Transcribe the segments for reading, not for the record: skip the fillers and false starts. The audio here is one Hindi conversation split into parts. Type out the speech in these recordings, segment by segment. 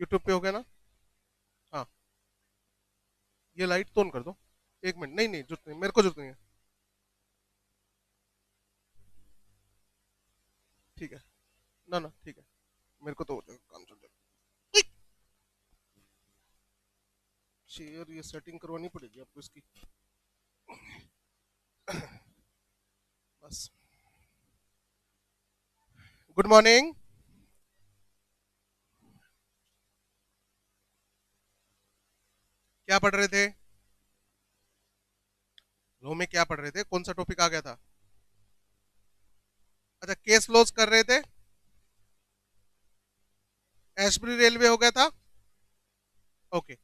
यूट्यूब पे हो गया ना? हाँ, ये लाइट तो ऑन कर दो। एक मिनट, नहीं नहीं, जरूरत नहीं, मेरे को जरूरत नहीं है। ठीक है। ना ना, ठीक है, मेरे को तो हो जाएगा, काम चल जाएगा। शेयर ये सेटिंग करवानी पड़ेगी आपको इसकी। बस। Good morning. क्या पढ़ रहे थे? लो में क्या पढ़ रहे थे? कौन सा टॉपिक आ गया था? अच्छा, केस लॉस कर रहे थे। एशबरी रेलवे हो गया था। ओके,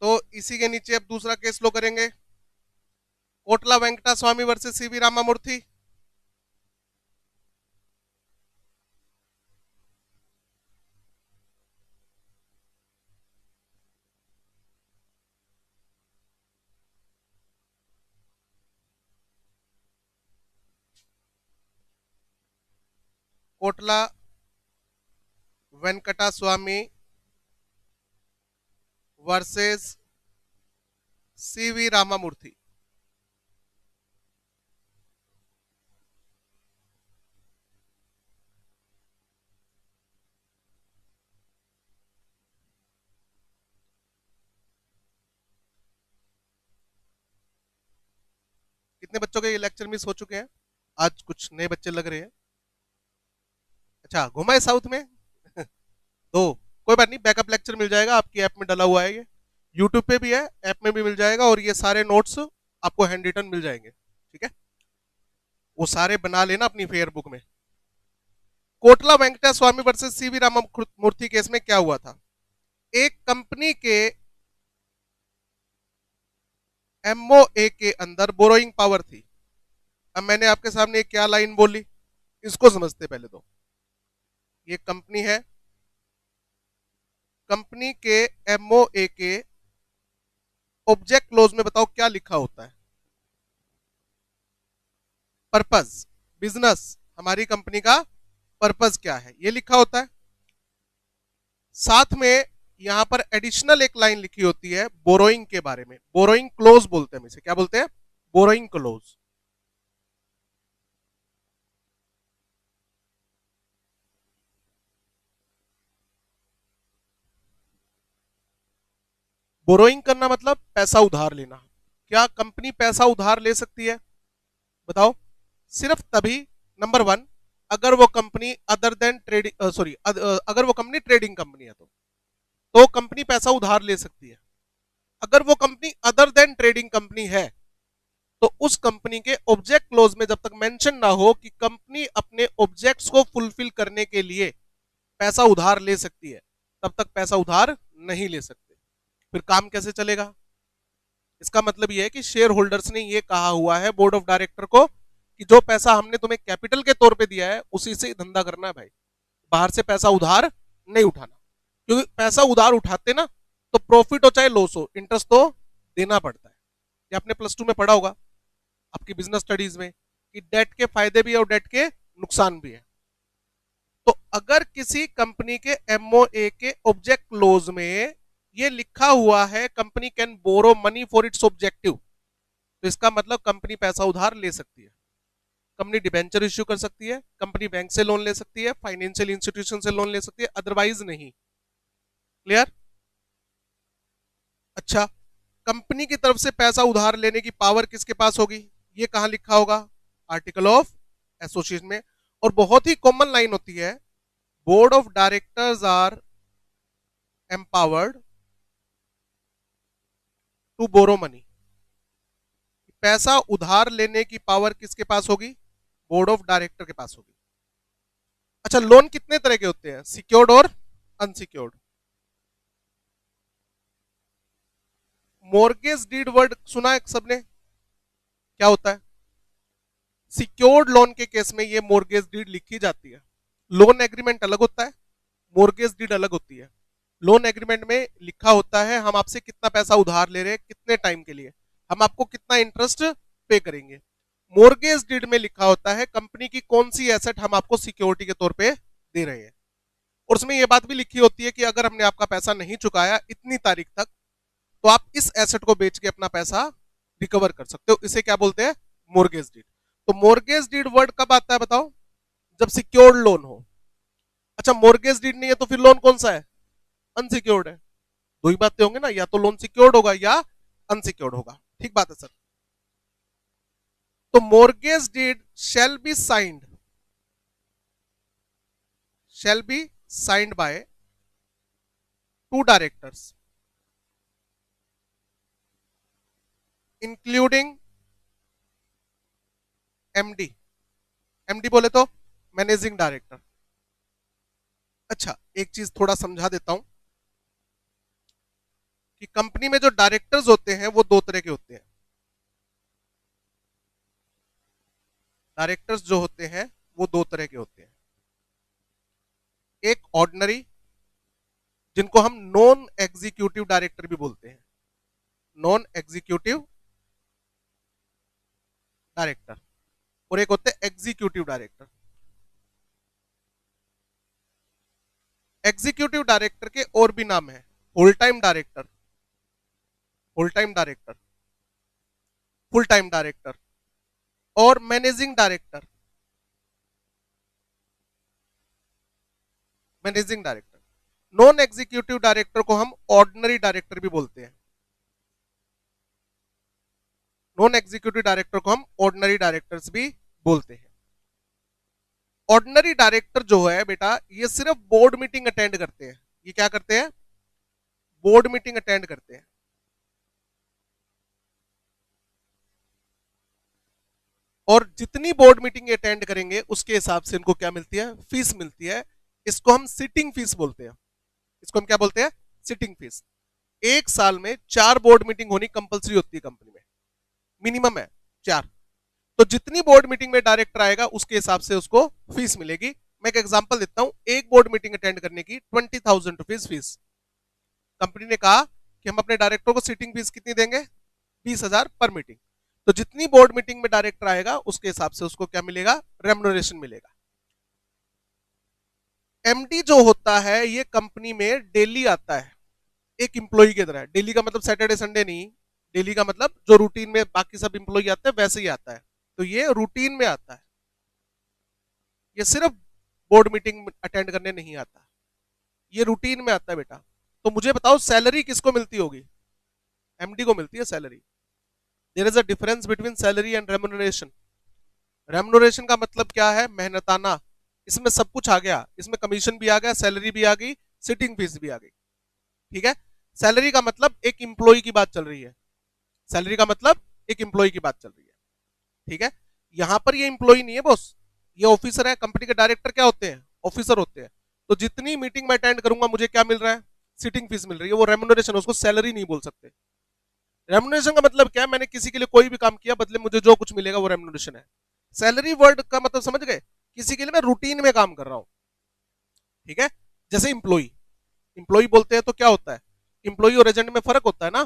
तो इसी के नीचे अब दूसरा केस लो करेंगे। कोटला वेंकटा स्वामी वर्सेस सीवी रामामूर्ति। कोटला वेंकटा स्वामी वर्सेस सीवी रामामूर्ति। कितने बच्चों के ये लेक्चर मिस हो चुके हैं? आज कुछ नए बच्चे लग रहे हैं। अच्छा, घुमाए साउथ में। दो। कोई बात नहीं, बैकअप लेक्चर मिल जाएगा, आपकी ऐप में डला हुआ है ये। यूट्यूब पे भी है, ऐप में भी मिल जाएगा, और ये सारे नोट्स आपको हैंड रिटन मिल जाएंगे, ठीक है? वो सारे बना लेना अपनी फेयर बुक में। कोटला वेंकटा स्वामी वर्सेस सीवी रामामूर्ति केस में क्या हुआ था? एक कंपनी के एमओए के अंदर बोरोइंग पावर थी। अब मैंने आपके सामने क्या लाइन बोली, इसको समझते पहले तो। ये कंपनी है, कंपनी के एमओए के ऑब्जेक्ट क्लोज में बताओ क्या लिखा होता है? पर्पस, बिजनेस, हमारी कंपनी का पर्पस क्या है, ये लिखा होता है। साथ में यहां पर एडिशनल एक लाइन लिखी होती है बोरोइंग के बारे में। बोरोइंग क्लोज बोलते हैं हम इसे, क्या बोलते हैं? Borrowing close. बोरोइंग करना मतलब पैसा उधार लेना। क्या कंपनी पैसा उधार ले सकती है? बताओ। सिर्फ तभी, नंबर वन, अगर वो company other than trading, sorry, अगर वो कंपनी ट्रेडिंग कंपनी है तो कंपनी पैसा उधार ले सकती है। अगर वो company other than trading company है तो उस कंपनी के ऑब्जेक्ट क्लोज में जब तक मेंशन ना हो कि कंपनी अपने ऑब्जेक्ट्स को फुलफिल करने के लिए पैसा उधार ले सकती है, तब तक पैसा उधार नहीं ले सकते। फिर काम कैसे चलेगा? इसका मतलब यह है कि शेयर होल्डर्स ने यह कहा हुआ है बोर्ड ऑफ डायरेक्टर को कि जो पैसा हमने तुम्हें कैपिटल के तौर पे दिया है उसी से धंधा करना है भाई, बाहर से पैसा उधार नहीं उठाना। क्योंकि पैसा उधार उठाते ना तो प्रॉफिट हो चाहे लॉस हो, इंटरेस्ट तो देना पड़ता है। ये आपने प्लस टू में पढ़ा होगा आपकी बिजनेस स्टडीज में कि डेट के फायदे भी है और डेट के नुकसान भी है। तो अगर किसी कंपनी के एमओए के ऑब्जेक्ट क्लोज में ये लिखा हुआ है company can borrow money for its objective, तो इसका मतलब कंपनी पैसा उधार ले सकती है। कंपनी डिबेंचर इश्यू कर सकती है, कंपनी बैंक से लोन ले सकती है, फाइनेंशियल इंस्टीट्यूशन से लोन ले सकती है, अदरवाइज नहीं। क्लियर? अच्छा, कंपनी की तरफ से पैसा उधार लेने की पावर किसके पास होगी? ये कहां लिखा होगा? आर्टिकल ऑफ एसोसिएशन में। और बहुत ही कॉमन लाइन होती है, board of directors are empowered to borrow money. पैसा उधार लेने की पावर किसके पास होगी? बोर्ड ऑफ डायरेक्टर के पास होगी। अच्छा, लोन कितने तरह के होते हैं? सिक्योर्ड और अनसिक्योर्ड। मॉर्गेज डीड वर्ड सुना है सबने? क्या होता है? सिक्योर्ड लोन के केस में ये मॉर्गेज डीड लिखी जाती है। लोन एग्रीमेंट अलग होता है, मॉर्गेज डीड अलग होती है। लोन एग्रीमेंट में लिखा होता है हम आपसे कितना पैसा उधार ले रहे हैं, कितने टाइम के लिए, हम आपको कितना इंटरेस्ट पे करेंगे। मॉर्गेज डीड में लिखा होता है कंपनी की कौन सी एसेट हम आपको सिक्योरिटी के तौर पे दे रहे हैं। और उसमें ये बात भी लिखी होती है कि अगर हमने आपका पैसा नहीं चुकाया इतनी तारीख तक, तो आप इस एसेट को बेच के अपना पैसा रिकवर कर सकते हो। इसे क्या बोलते हैं? Mortgage deed. तो मोर्गेज डीड वर्ड कब आता है बताओ? जब सिक्योर्ड लोन हो। अच्छा, मोर्गेज डीड नहीं है तो फिर लोन कौन सा है? अनसिक्योर्ड है। दो ही बातें होंगे ना, या तो लोन सिक्योर्ड होगा या अनसिक्योर्ड होगा। ठीक बात है सर। तो mortgage deed shall be signed by two directors including MD। MD बोले तो मैनेजिंग डायरेक्टर। अच्छा, एक चीज थोड़ा समझा देता हूं कि कंपनी में जो डायरेक्टर्स होते हैं वो दो तरह के होते हैं। डायरेक्टर्स जो होते हैं वो दो तरह के होते हैं। एक ऑर्डिनरी, जिनको हम नॉन एग्जीक्यूटिव डायरेक्टर भी बोलते हैं, नॉन एग्जीक्यूटिव डायरेक्टर, और एक होते हैं एग्जीक्यूटिव डायरेक्टर। एग्जीक्यूटिव डायरेक्टर के और भी नाम है, whole time director, whole time director, full time director और managing director. Managing director, non executive director को हम ऑर्डिनरी डायरेक्टर भी बोलते हैं। नॉन एग्जीक्यूटिव डायरेक्टर को हम ऑर्डिनरी डायरेक्टर्स भी बोलते हैं। ऑर्डिनरी डायरेक्टर जो है बेटा, ये सिर्फ बोर्ड मीटिंग अटेंड करते हैं। ये क्या करते हैं? बोर्ड मीटिंग अटेंड करते हैं। और जितनी बोर्ड मीटिंग अटेंड करेंगे उसके हिसाब से इनको क्या मिलती है? फीस मिलती है। इसको हम सिटिंग फीस बोलते हैं। इसको हम क्या बोलते हैं? Sitting fees. एक साल में 4 बोर्ड मीटिंग होनी कंपलसरी होती है कंपनी में, मिनिमम है 4। तो जितनी बोर्ड मीटिंग में डायरेक्टर आएगा उसके हिसाब से उसको फीस मिलेगी। मैं एक एग्जांपल देता हूं, एक बोर्ड मीटिंग अटेंड करने की 20,000 रुपीज फीस। कंपनी ने कहा कि हम अपने डायरेक्टर को सिटिंग फीस कितनी देंगे? 20,000 पर मीटिंग। तो जितनी बोर्ड मीटिंग में डायरेक्टर आएगा उसके हिसाब से उसको क्या मिलेगा? रेम्युनरेशन मिलेगा। एमडी जो होता है ये कंपनी में डेली आता है, एक इंप्लॉई की तरह। डेली का मतलब सैटरडे संडे नहीं, डेली का मतलब जो रूटीन में बाकी सब इंप्लॉई आते हैं वैसे ही आता है। तो ये रूटीन में आता है, ये सिर्फ बोर्ड मीटिंग अटेंड करने नहीं आता, ये रूटीन में आता है बेटा। तो मुझे बताओ सैलरी किसको मिलती होगी? एमडी को मिलती है salary. There is a difference between salary and remuneration. Remuneration का मतलब क्या है? मेहनताना। इसमें सब कुछ आ गया, इसमें कमीशन भी आ गया, सैलरी भी आ गई, सिटिंग फीस भी आ गई। ठीक है। सैलरी का मतलब एक इंप्लॉई की बात चल रही है, सैलरी का मतलब एक इंप्लॉई की बात चल रही है। ठीक है। यहां पर ये इंप्लॉई नहीं है बॉस, ये ऑफिसर है। कंपनी के डायरेक्टर क्या होते हैं? ऑफिसर होते हैं। तो जितनी मीटिंग मैं अटेंड करूंगा मुझे क्या मिल रहा है? सिटिंग फीस मिल रही है। वो रेम्युनरेशन, उसको सैलरी नहीं बोल सकते। रेम्युनरेशन का मतलब क्या है? मैंने किसी के लिए कोई भी काम किया, बदले मुझे जो कुछ मिलेगा वो रेम्युनरेशन है। सैलरी वर्ड का मतलब समझ गए? किसी के लिए मैं रूटीन में काम कर रहा हूं। ठीक है। जैसे इंप्लॉई, इंप्लॉई बोलते हैं तो क्या होता है? इंप्लॉई और एजेंट में फर्क होता है ना।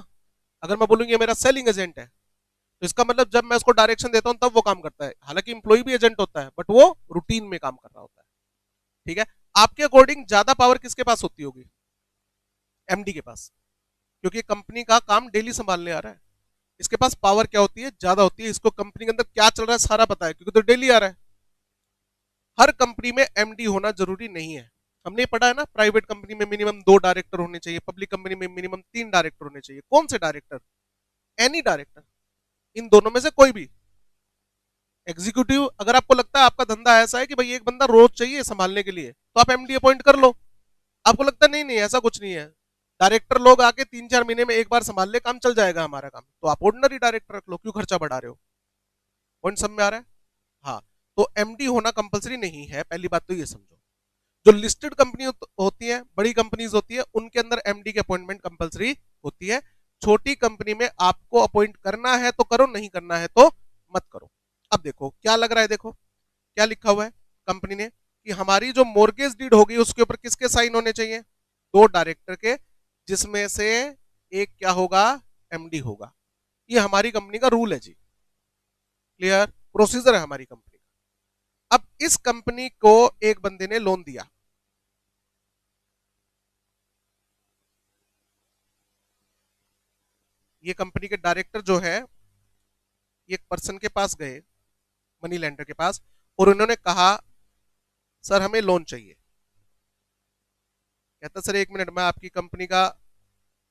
अगर मैं बोलूंगी मेरा सेलिंग एजेंट है, तो इसका मतलब जब मैं उसको डायरेक्शन देता हूं तब वो काम करता है। हालांकि इंप्लॉई भी एजेंट होता है, बट वो रूटीन में काम कर रहा होता है। ठीक है। आपके अकॉर्डिंग ज्यादा पावर किसके पास होती होगी? एमडी के पास, क्योंकि कंपनी का काम डेली संभालने आ रहा है। इसके पास पावर क्या होती है? ज्यादा होती है। इसको कंपनी के अंदर क्या चल रहा है सारा पता है, क्योंकि तो डेली आ रहा है। हर कंपनी में एमडी होना जरूरी नहीं है। हमने पढ़ा है ना, प्राइवेट कंपनी में मिनिमम 2 डायरेक्टर होने चाहिए, पब्लिक कंपनी में मिनिमम 3 डायरेक्टर होने चाहिए। कौन से डायरेक्टर? एनी डायरेक्टर, इन दोनों में से कोई भी। एग्जीक्यूटिव, अगर आपको लगता है आपका धंधा ऐसा है कि भाई एक बंदा रोज चाहिए संभालने के लिए, तो आप एमडी अपॉइंट कर लो। आपको लगता है नहीं नहीं ऐसा कुछ नहीं है, डायरेक्टर लोग आके 3-4 महीने में एक बार संभाल ले, काम चल जाएगा हमारा काम, तो आप ऑर्डिनरी डायरेक्टर रख लो, क्यों खर्चा बढ़ा रहे हो? पॉइंट समझ में आ रहा है? हाँ। तो एमडी होना कंपलसरी नहीं है, पहली बात तो ये समझो। जो लिस्टेड कंपनी होती है, बड़ी कंपनीज होती है, उनके अंदर एमडी की अपॉइंटमेंट कंपलसरी होती है। छोटी कंपनी में आपको अपॉइंट करना है तो करो, नहीं करना है तो मत करो। अब देखो क्या लग रहा है, देखो क्या लिखा हुआ है कंपनी ने कि हमारी जो मोर्गेज डीड होगी उसके ऊपर किसके साइन होने चाहिए? 2 डायरेक्टर के, जिसमें से एक क्या होगा? एमडी होगा। ये हमारी कंपनी का रूल है जी, क्लियर? प्रोसीजर है हमारी कंपनी का। अब इस कंपनी को एक बंदे ने लोन दिया, ये कंपनी के डायरेक्टर जो है ये एक पर्सन के पास गए, मनी लेंडर के पास, और उन्होंने कहा सर हमें लोन चाहिए। कहता सर 1 मिनट मैं आपकी कंपनी का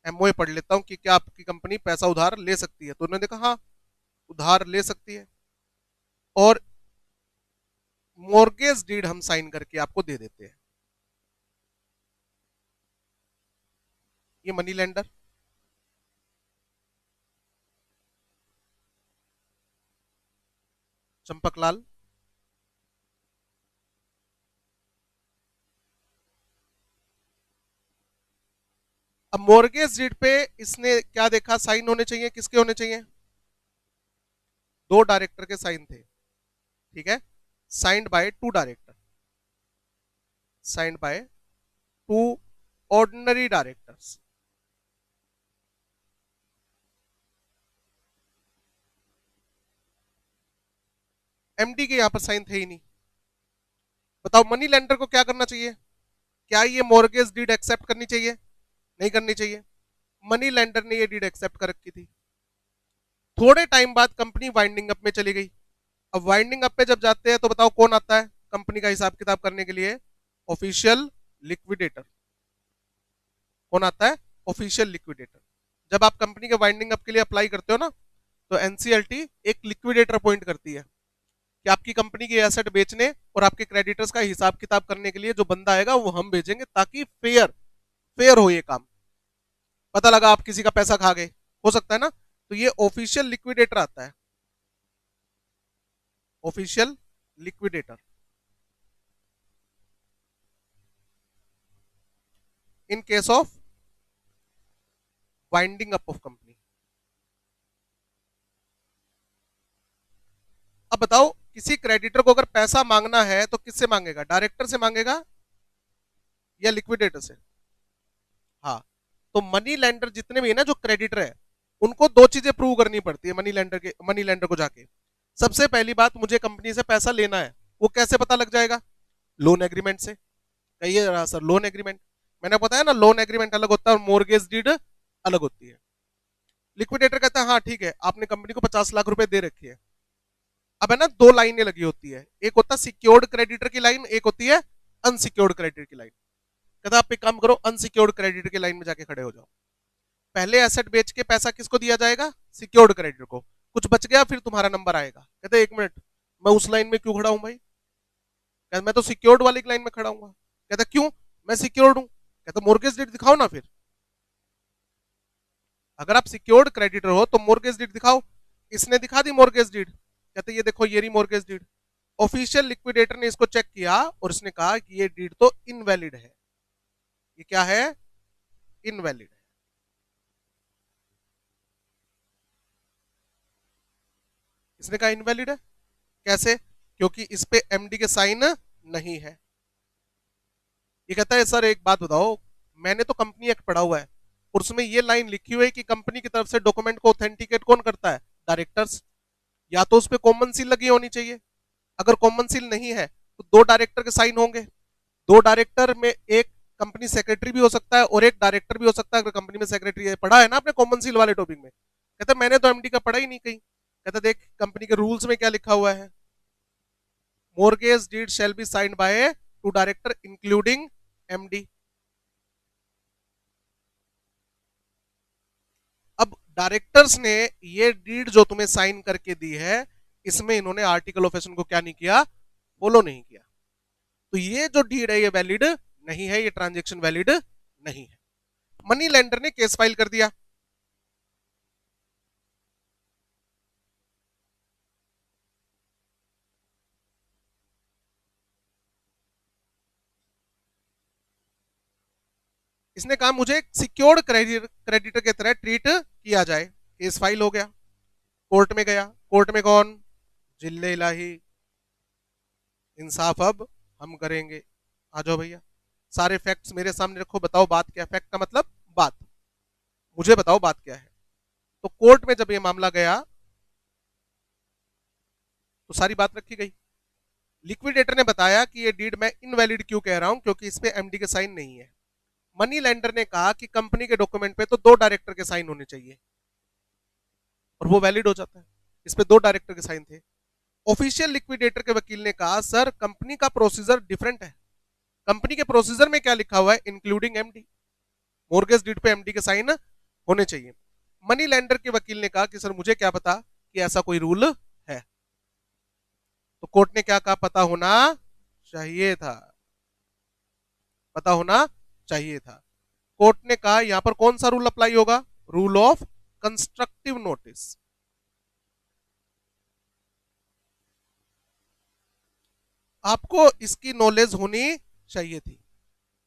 एमओए पढ़ लेता हूं कि क्या आपकी कंपनी पैसा उधार ले सकती है। तो उन्होंने कहा हाँ उधार ले सकती है, और मॉर्गेज डीड हम साइन करके आपको दे देते हैं। ये मनी लेंडर, चंपकलाल, अब मॉर्गेज डीड पे इसने क्या देखा, साइन होने चाहिए, किसके होने चाहिए, 2 डायरेक्टर के साइन थे, ठीक है, signed by 2 director, signed by 2 ordinary directors. MD के यहां पर साइन थे ही नहीं। बताओ मनी लेंडर को क्या करना चाहिए, क्या ये मॉर्गेज डीड एक्सेप्ट करनी चाहिए, नहीं करनी चाहिए। मनी लेंडर ने ये डीड एक्सेप्ट कर रखी थी। थोड़े टाइम बाद कंपनी वाइंडिंग अप में चली गई। अब वाइंडिंग अप पे जब जाते हैं तो बताओ कौन आता है कंपनी का हिसाब किताब करने के लिए, ऑफिशियल लिक्विडेटर। कौन आता है, ऑफिशियल लिक्विडेटर। जब आप कंपनी के वाइंडिंग अप के लिए अप्लाई करते हो ना, तो एनसीएलटी एक लिक्विडेटर अपॉइंट करती है कि आपकी कंपनी की एसेट बेचने और आपके क्रेडिटर्स का हिसाब किताब करने के लिए जो बंदा आएगा वो हम भेजेंगे, ताकि फेयर फेयर हो ये काम। पता लगा आप किसी का पैसा खा गए, हो सकता है ना, तो ये ऑफिशियल लिक्विडेटर आता है, official liquidator in case of winding up of company. अब बताओ किसी क्रेडिटर को अगर पैसा मांगना है तो किससे मांगेगा, डायरेक्टर से मांगेगा या लिक्विडेटर से। हाँ, तो मनी लेंडर जितने भी है ना जो क्रेडिटर है, उनको 2 चीजें प्रूव करनी पड़ती है मनी लेंडर को जाके। सबसे पहली बात, मुझे कंपनी से पैसा लेना है, वो कैसे पता लग जाएगा, लोन एग्रीमेंट से। कहिए जरा सर लोन एग्रीमेंट, मैंने बताया ना लोन एग्रीमेंट अलग होता है और मॉर्गेज डीड अलग होती है। लिक्विडेटर कहता है हाँ ठीक है आपने कंपनी को 50 लाख रुपए दे रखी है। अब है ना 2 लाइनें लगी होती है, एक होता है सिक्योर्ड क्रेडिटर की लाइन, एक होती है अनसिक्योर्ड क्रेडिटर की लाइन। कहता आप एक काम करो अनसिक्योर्ड क्रेडिटर की लाइन में जाके खड़े हो जाओ। पहले एसेट बेच के पैसा किसको दिया जाएगा, सिक्योर्ड क्रेडिटर को। कुछ बच गया फिर तुम्हारा नंबर आएगा। कहते 1 मिनट मैं उस लाइन में क्यों खड़ा हूं भाई, कहता मैं तो सिक्योर्ड वाली लाइन में खड़ा हूँ। कहता क्यों, मैं सिक्योर्ड हूं। कहता मोर्गेज डेट दिखाओ ना फिर, अगर आप सिक्योर्ड क्रेडिटर हो तो मोर्गेज डीड दिखाओ। इसने दिखा दी मोर्गेज डीड, कहते ये देखो ये रही मोर्गेज डीड। ऑफिशियल लिक्विडेटर ने इसको चेक किया और इसने कहा कि ये डीड तो इनवैलिड है। ये क्या है, इनवैलिड है। इसने कहा इनवैलिड है, कैसे, क्योंकि इस पे एमडी के साइन नहीं है। ये कहता है सर एक बात बताओ, मैंने तो कंपनी एक्ट पढ़ा हुआ है और उसमें ये लाइन लिखी हुई है कि कंपनी की तरफ से डॉक्यूमेंट को ऑथेंटिकेट कौन करता है, डायरेक्टर्स। या तो उस पर कॉमन सील लगी होनी चाहिए, अगर कॉमन सील नहीं है तो 2 डायरेक्टर के साइन होंगे। 2 डायरेक्टर में एक कंपनी सेक्रेटरी भी हो सकता है और एक डायरेक्टर भी हो सकता है। अगर कंपनी में सेक्रेटरी है, पढ़ा है ना आपने कॉमन सील वाले टॉपिक में। कहता मैंने तो एमडी का पढ़ा ही नहीं कहीं। कहता देख कंपनी के रूल्स में क्या लिखा हुआ है, mortgage deed shall be signed by 2 director including MD. अब डायरेक्टर्स ने ये डीड जो तुम्हें साइन करके दी है, इसमें इन्होंने आर्टिकल ऑफ एसोसिएशन को क्या नहीं किया, फॉलो नहीं किया। तो ये जो डीड है ये वैलिड नहीं है, ये ट्रांजेक्शन वैलिड नहीं है। मनी लेंडर ने केस फाइल कर दिया। इसने कहा मुझे सिक्योर्ड क्रेडिटर की तरह ट्रीट किया जाए। केस फाइल हो गया, कोर्ट में गया। कोर्ट में कौन, जिल्ले इलाही, इंसाफ अब हम करेंगे। आ जाओ भैया, सारे फैक्ट्स मेरे सामने रखो, बताओ बात क्या, फैक्ट का मतलब बात, मुझे बताओ बात क्या है। तो कोर्ट में जब ये मामला गया तो सारी बात रखी गई। लिक्विडेटर ने बताया कि ये डीड मैं इनवैलिड क्यों कह रहा हूं, क्योंकि इस पे एमडी के साइन नहीं है। मनी लेंडर ने कहा कि कंपनी के डॉक्यूमेंट पे तो 2 डायरेक्टर के साइन होने चाहिए। और वो वैलिड हो जाता है। इस पे 2 डायरेक्टर के साइन थे। ऑफिशियल लिक्विडेटर के वकील ने कहा सर कंपनी का प्रोसीजर डिफरेंट है, कंपनी के प्रोसीजर में क्या लिखा हुआ है, इंक्लूडिंग एमडी, मॉर्गेज डीड पे एमडी के साइन होने चाहिए। मनी लैंडर के वकील ने कहा कि सर मुझे क्या पता कि ऐसा कोई रूल है। तो कोर्ट ने क्या कहा, पता होना चाहिए था, पता होना चाहिए था। कोर्ट ने कहा यहां पर कौन सा रूल अप्लाई होगा, रूल ऑफ कंस्ट्रक्टिव नोटिस। आपको इसकी नॉलेज होनी चाहिए थी।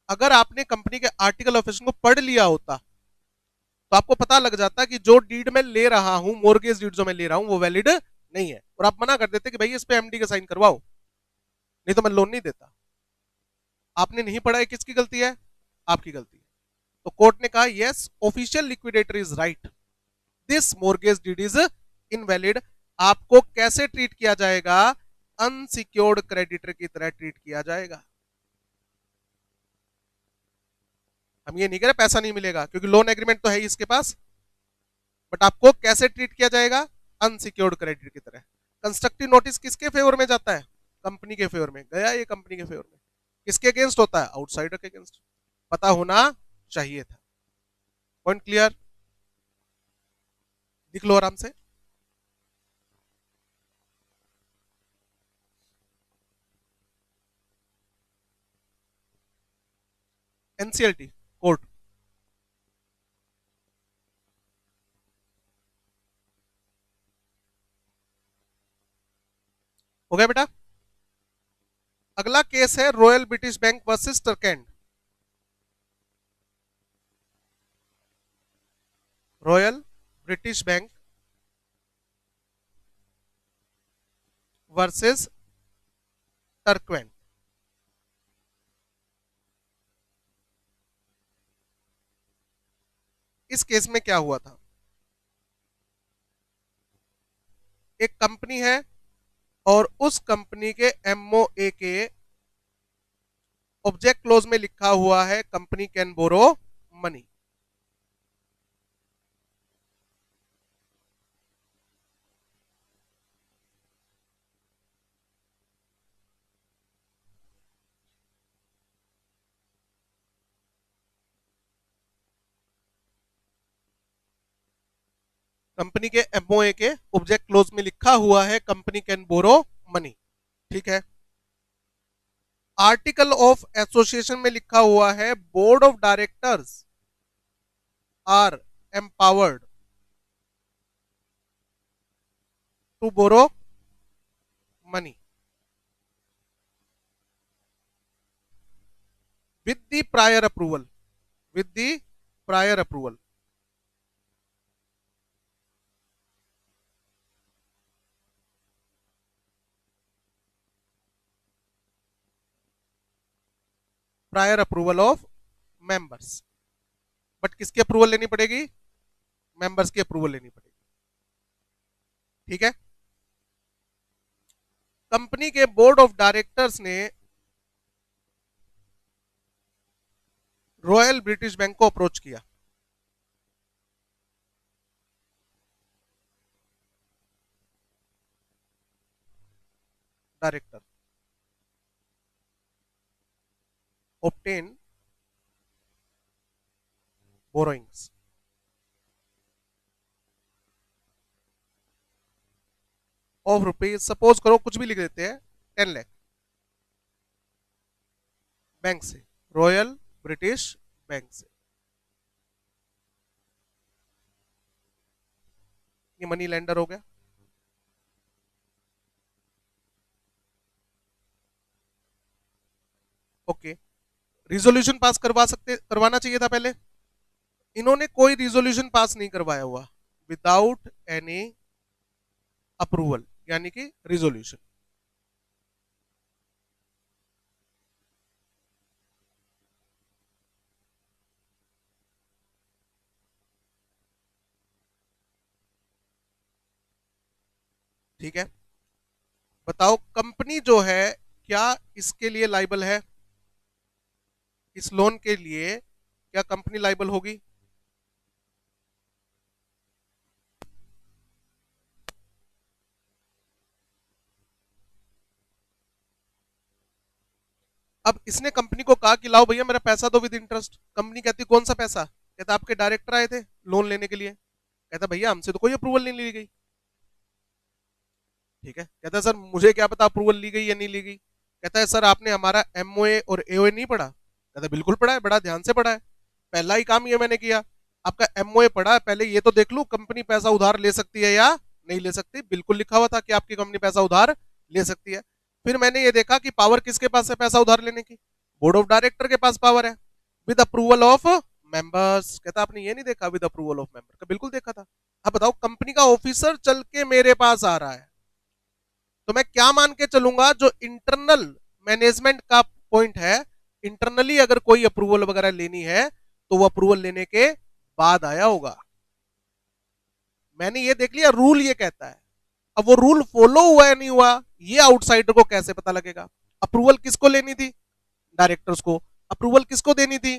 अगर आपने कंपनी के आर्टिकल ऑफ एसोसिएशन को पढ़ लिया होता तो आपको पता लग जाता कि जो डीड मैं ले रहा हूं, मॉर्गेज डीड जो मैं ले रहा हूं वो वैलिड नहीं है, और आप मना कर देते कि भाई इस पे एमडी का साइन करवाओ, नहीं तो मैं लोन नहीं देता। आपने नहीं पढ़ा है, किसकी गलती है, आपकी गलती है। तो कोर्ट ने कहा yes official liquidator is right, this mortgage deed is invalid. आपको कैसे ट्रीट किया जाएगा, अनसिक्योर्ड क्रेडिटर की तरह ट्रीट किया जाएगा। हम ये नहीं कह रहे पैसा नहीं मिलेगा, क्योंकि लोन एग्रीमेंट तो है ही इसके पास, बट आपको कैसे ट्रीट किया जाएगा, अनसिक्योर्ड क्रेडिटर की तरह। कंस्ट्रक्टिव नोटिस किसके फेवर में जाता है, कंपनी के फेवर में गया, ये कंपनी के फेवर में। किसके अगेंस्ट होता है, आउटसाइडर के अगेंस्ट। पता होना चाहिए था। पॉइंट क्लियर, लिख लो आराम से। एनसीएलटी कोर्ट, हो गया बेटा। अगला केस है Royal British Bank versus Turquand. Royal British Bank versus Turquand. इस केस में क्या हुआ था, एक कंपनी है और उस कंपनी के एमओए के ऑब्जेक्ट क्लोज में लिखा हुआ है company can borrow money. Company के एमओए के ऑब्जेक्ट क्लोज में लिखा हुआ है कंपनी कैन बोरो मनी, ठीक है। आर्टिकल ऑफ एसोसिएशन में लिखा हुआ है board of directors are empowered to borrow money with the prior approval, with the prior approval. Prior approval of members, but किसकी अप्रूवल लेनी पड़ेगी, मेंबर्स की अप्रूवल लेनी पड़ेगी, ठीक है। कंपनी के बोर्ड ऑफ डायरेक्टर्स ने रॉयल ब्रिटिश बैंक को अप्रोच किया, director obtain borrowings of rupees, suppose करो कुछ भी लिख देते हैं, 10 लाख बैंक से, रॉयल ब्रिटिश बैंक से। ये मनी लेंडर हो गया। ओके, रिजोल्यूशन पास करवाना चाहिए था पहले, इन्होंने कोई रिजोल्यूशन पास नहीं करवाया हुआ, विदाउट एनी अप्रूवल, यानी कि रिजोल्यूशन। ठीक है, बताओ कंपनी जो है क्या इसके लिए लाइबल है, इस लोन के लिए क्या कंपनी लाइबल होगी, अब इसने कंपनी को कहा कि लाओ भैया मेरा पैसा दो विद इंटरेस्ट। कंपनी कहती कौन सा पैसा? कहता आपके डायरेक्टर आए थे लोन लेने के लिए। कहता भैया हमसे तो कोई अप्रूवल नहीं ली गई। ठीक है, कहता सर मुझे क्या पता अप्रूवल ली गई या नहीं ली गई। कहता है सर आपने हमारा एमओए और एओए नहीं पढ़ा? कहता बिल्कुल पढ़ा है, बड़ा ध्यान से पढ़ा है, पहला ही काम ये मैंने किया। आपका एमओए पढ़ा है, पहले ये तो देख लूं कंपनी पैसा उधार ले सकती है या नहीं ले सकती। बिल्कुल लिखा हुआ था कि आपकी कंपनी पैसा उधार ले सकती है। फिर मैंने ये देखा कि पावर किसके पास है पैसा उधार लेने की? बोर्ड ऑफ डायरेक्टर के पास पावर है, विद अप्रूवल ऑफ मेंबर्स। कहता आपने ये नहीं देखा विद अप्रूवल ऑफ मेंबर? का बिल्कुल देखा था। अब बताओ कंपनी का ऑफिसर चल के मेरे पास आ रहा है, तो मैं क्या मान के चलूंगा? जो इंटरनल मैनेजमेंट का पॉइंट है, इंटरनली अगर कोई अप्रूवल वगैरह लेनी है तो वो अप्रूवल लेने के बाद आया होगा। मैंने ये देख लिया रूल ये कहता है। अब वो रूल फॉलो हुआ या नहीं हुआ ये आउटसाइडर को कैसे पता लगेगा? अप्रूवल किसको लेनी थी? डायरेक्टर्स को। अप्रूवल किसको देनी थी?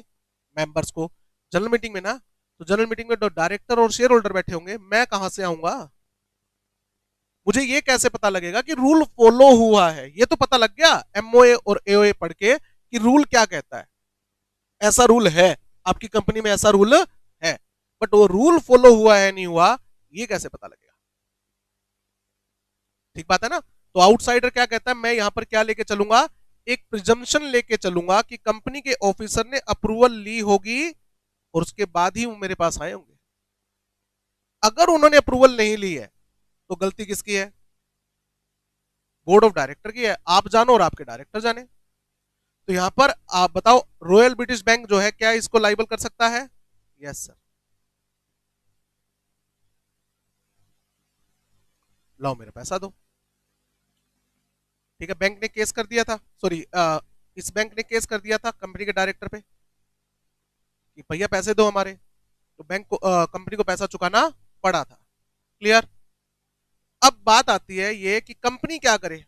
मेंबर्स को। जनरल मीटिंग में ना, तो जनरल मीटिंग में डायरेक्टर और शेयर होल्डर बैठे होंगे, मैं कहां से आऊंगा? मुझे ये कैसे पता लगेगा कि रूल फॉलो हुआ है? ये तो पता लग गया एमओए और एओए पढ़ के कि रूल क्या कहता है। ऐसा रूल है, आपकी कंपनी में ऐसा रूल है, बट वो रूल फॉलो हुआ है नहीं हुआ ये कैसे पता लगेगा? ठीक बात है ना? तो आउटसाइडर क्या कहता है, मैं यहां पर क्या लेके चलूंगा? एक प्रिजम्पशन लेके चलूंगा कि कंपनी के ऑफिसर ने अप्रूवल ली होगी और उसके बाद ही वो मेरे पास आए होंगे। अगर उन्होंने अप्रूवल नहीं ली है तो गलती किसकी है? बोर्ड ऑफ डायरेक्टर की है। आप जानो और आपके डायरेक्टर जाने। तो यहां पर आप बताओ रॉयल ब्रिटिश बैंक जो है क्या इसको लाइबल कर सकता है? Yes sir. लाओ मेरा पैसा दो। ठीक है, बैंक ने केस कर दिया था, सॉरी इस बैंक ने केस कर दिया था कंपनी के डायरेक्टर पे कि भैया पैसे दो हमारे। तो बैंक को कंपनी को पैसा चुकाना पड़ा था। क्लियर? अब बात आती है ये कि कंपनी क्या करे।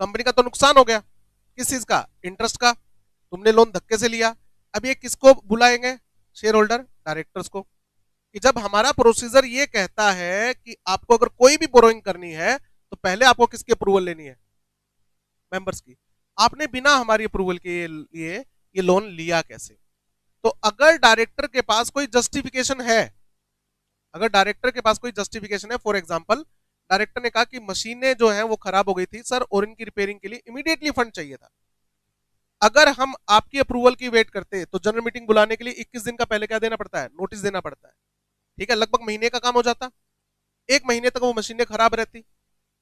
कंपनी का तो नुकसान हो गया। किस चीज का? इंटरेस्ट का। तुमने लोन धक्के से लिया। अब ये किसको बुलाएंगे? शेयर होल्डर, डायरेक्टर्स को। कि जब हमारा प्रोसीजर ये कहता है कि आपको अगर कोई भी बोरोइंग करनी है तो पहले आपको किसकी अप्रूवल लेनी है? मेंबर्स की। आपने बिना हमारी अप्रूवल के लिए ये लोन लिया कैसे? तो अगर डायरेक्टर के पास कोई जस्टिफिकेशन है, अगर डायरेक्टर के पास कोई जस्टिफिकेशन है, फॉर एग्जांपल डायरेक्टर ने कहा कि मशीनें जो हैं वो खराब हो गई थी सर और इनकी रिपेयरिंग के लिए इमीडिएटली फंड चाहिए था। अगर हम आपकी अप्रूवल की वेट करते तो जनरल मीटिंग बुलाने के लिए 21 दिन का पहले क्या देना पड़ता है? नोटिस देना पड़ता है। ठीक है, लगभग महीने का काम हो जाता। एक महीने तक वो मशीनें खराब रहती।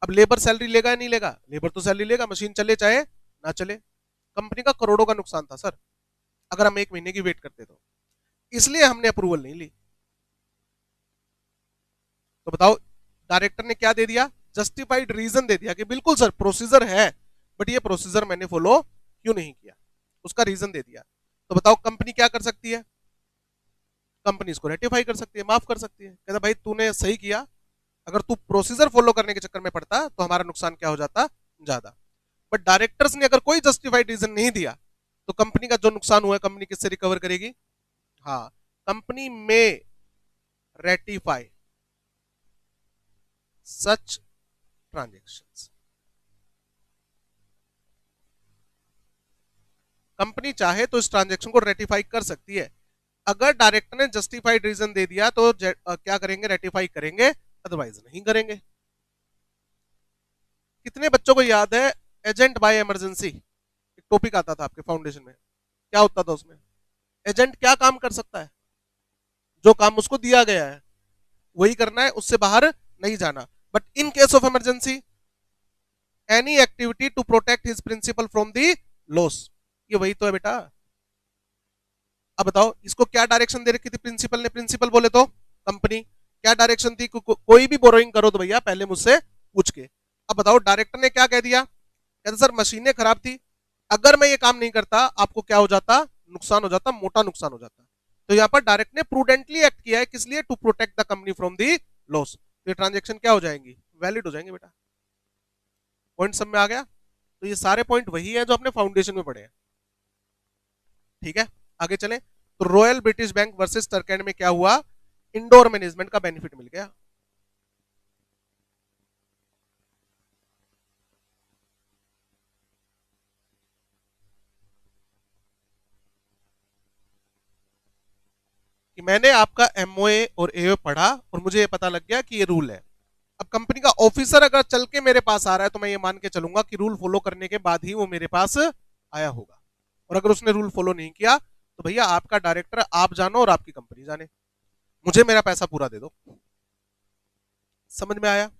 अब लेबर सैलरी लेगा या नहीं लेगा? लेबर तो सैलरी लेगा, मशीन चले चाहे ना चले। कंपनी का करोड़ों का नुकसान था सर अगर हम एक महीने की वेट करते तो। इसलिए हमने अप्रूवल नहीं ली। तो बताओ डायरेक्टर ने क्या दे दिया? जस्टिफाइड रीजन दे दिया कि बिल्कुल सर प्रोसीजर है बट ये प्रोसीजर मैंने फॉलो क्यों नहीं किया, उसका रीजन दे दिया। तो बताओ कंपनी क्या कर सकती है? कंपनी इसको रेटिफाई कर सकती है, माफ कर सकती है। कहता भाई तूने सही किया, अगर तू प्रोसीजर फॉलो करने के चक्कर में पड़ता तो हमारा नुकसान क्या हो जाता? ज्यादा। बट डायरेक्टर्स ने अगर कोई जस्टिफाइड रीजन नहीं दिया तो कंपनी का जो नुकसान हुआ है कंपनी किससे रिकवर करेगी? हाँ, कंपनी में रेटिफाई सच ट्रांजेक्शंस। कंपनी चाहे तो इस ट्रांजेक्शन को रेटिफाई कर सकती है। अगर डायरेक्टर ने जस्टिफाइड रीजन दे दिया तो क्या करेंगे? रेटिफाई करेंगे, अदरवाइज नहीं करेंगे। कितने बच्चों को याद है एजेंट बाय इमरजेंसी? एक टॉपिक आता था आपके फाउंडेशन में, क्या होता था उसमें? एजेंट क्या काम कर सकता है? जो काम उसको दिया गया है वही करना है, उससे बाहर नहीं जाना। But in case of emergency any activity to protect his principal from the loss. ये वही तो है बेटा। अब बताओ इसको क्या डायरेक्शन दे रखी थी प्रिंसिपल ने? प्रिंसिपल बोले तो कंपनी। क्या डायरेक्शन थी? कोई भी बोरोइंग करो तो भैया पहले मुझसे पूछ के। अब बताओ डायरेक्टर ने क्या कह दिया? कहते सर मशीनें खराब थी, अगर मैं ये काम नहीं करता आपको क्या हो जाता? नुकसान हो जाता, मोटा नुकसान हो जाता। तो यहां पर डायरेक्ट ने प्रूडेंटली एक्ट किया है, किस लिए? To protect the company from the loss. तो ये ट्रांजेक्शन क्या हो जाएंगी? वैलिड हो जाएंगे बेटा। पॉइंट सब में आ गया? तो ये सारे पॉइंट वही है जो आपने फाउंडेशन में पढ़े हैं। ठीक है, आगे चलें। तो रॉयल ब्रिटिश बैंक वर्सेस टर्कैंड में क्या हुआ? इंडोर मैनेजमेंट का बेनिफिट मिल गया। कि मैंने आपका एमओए और एओए पढ़ा और मुझे ये पता लग गया कि ये रूल है। अब कंपनी का ऑफिसर अगर चल के मेरे पास आ रहा है तो मैं ये मान के चलूंगा कि रूल फॉलो करने के बाद ही वो मेरे पास आया होगा। और अगर उसने रूल फॉलो नहीं किया तो भैया आपका डायरेक्टर आप जानो और आपकी कंपनी जाने, मुझे मेरा पैसा पूरा दे दो। समझ में आया?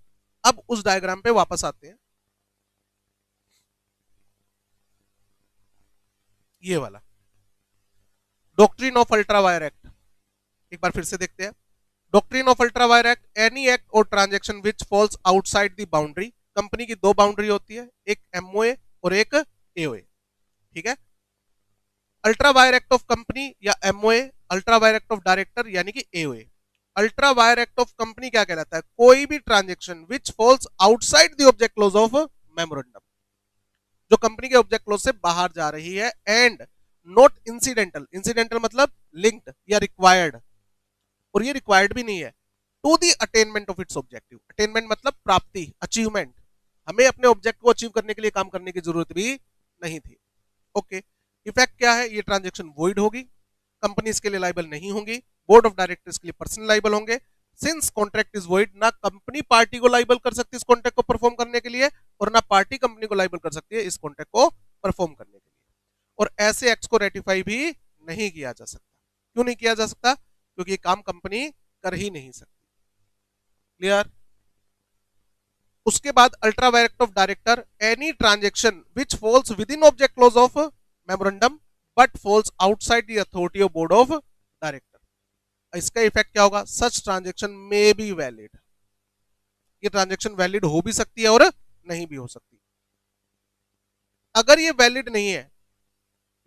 अब उस डायग्राम पे वापस आते हैं, ये वाला doctrine of ultra vires act, एक बार फिर से देखते हैं। Doctrine of ultra vires act, any act और transaction which falls outside the boundary, company की दो बाउंड्री होती है, एक एमओए और एक एओए, ठीक है। Ultra vires act of company या MOA, ultra vires act of director यानी कि AOA. Ultra vires act of company क्या कहलाता है? कोई भी transaction which falls outside the object clause of memorandum, जो कंपनी के ऑब्जेक्ट क्लॉज से बाहर जा रही है, एंड नॉट इंसिडेंटल, इंसिडेंटल मतलब लिंक्ड या रिक्वायर्ड, और ये रिक्वायर्ड भी नहीं है, to the attainment of its objective, attainment मतलब प्राप्ति, अचीवमेंट, हमें अपने ऑब्जेक्ट को अचीव करने के लिए काम करने की जरूरत भी नहीं थी। ओके, इफेक्ट क्या है? ये ट्रांजैक्शन वॉइड होगी, कंपनी इसके लिए लाइबल नहीं होंगी, बोर्ड ऑफ डायरेक्टर्स के लिए पर्सनल लाइबल होंगे। सिंस कॉन्ट्रैक्ट इज वॉइड, ना कंपनी पार्टी को लाइबल कर सकती है इस कॉन्ट्रैक्ट को परफॉर्म करने के लिए, और ना पार्टी कंपनी को लाइबल कर सकती है इस कॉन्ट्रैक्ट को परफॉर्म करने के लिए, और ऐसे एक्ट्स को रेटिफाई भी नहीं किया जा सकता। क्यों नहीं किया जा सकता? क्योंकि ये काम कंपनी कर ही नहीं सकती। क्लियर? उसके बाद ultra vires act of director, any transaction which falls within object clause of memorandum but falls outside the authority of board of director. इसका इफेक्ट क्या होगा? सच ट्रांजैक्शन में बी वैलिड, ये ट्रांजैक्शन वैलिड हो भी सकती है और नहीं भी हो सकती। अगर ये वैलिड नहीं है,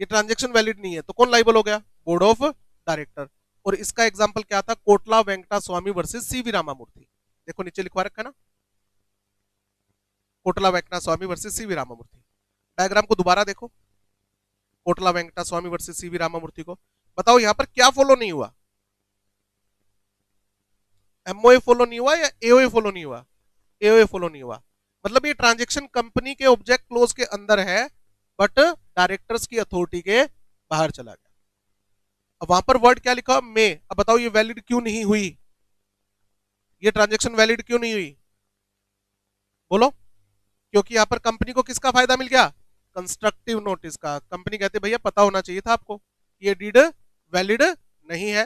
ये ट्रांजैक्शन वैलिड नहीं है, तो कौन लाइबल हो गया? Board of director. और इसका एग्जांपल क्या था? कोटला वेंकटा स्वामी वर्सेस सीवी रामामूर्ति। देखो नीचे लिखवा रखा है ना, कोटला वेंकटा स्वामी वर्सेस सीवी रामामूर्ति। डायग्राम को दोबारा देखो, कोटला वेंकटा स्वामी वर्सेस सीवी रामामूर्ति को। बताओ यहां पर क्या फॉलो नहीं हुआ? एमओए फॉलो नहीं हुआ या एओए फॉलो नहीं हुआ? एओए फॉलो नहीं हुआ, मतलब ये ट्रांजैक्शन कंपनी के ऑब्जेक्ट क्लोज के अंदर है बट डायरेक्टर्स की अथॉरिटी के बाहर चला गया। अब वहां पर वर्ड क्या लिखा? मे। अब बताओ ये वैलिड क्यों नहीं हुई? ये ट्रांजैक्शन वैलिड क्यों नहीं हुई? बोलो। क्योंकि यहां पर कंपनी को किसका फायदा मिल गया? कंस्ट्रक्टिव नोटिस का। कंपनी कहते भैया पता होना चाहिए था आपको, ये डीड वैलिड नहीं है।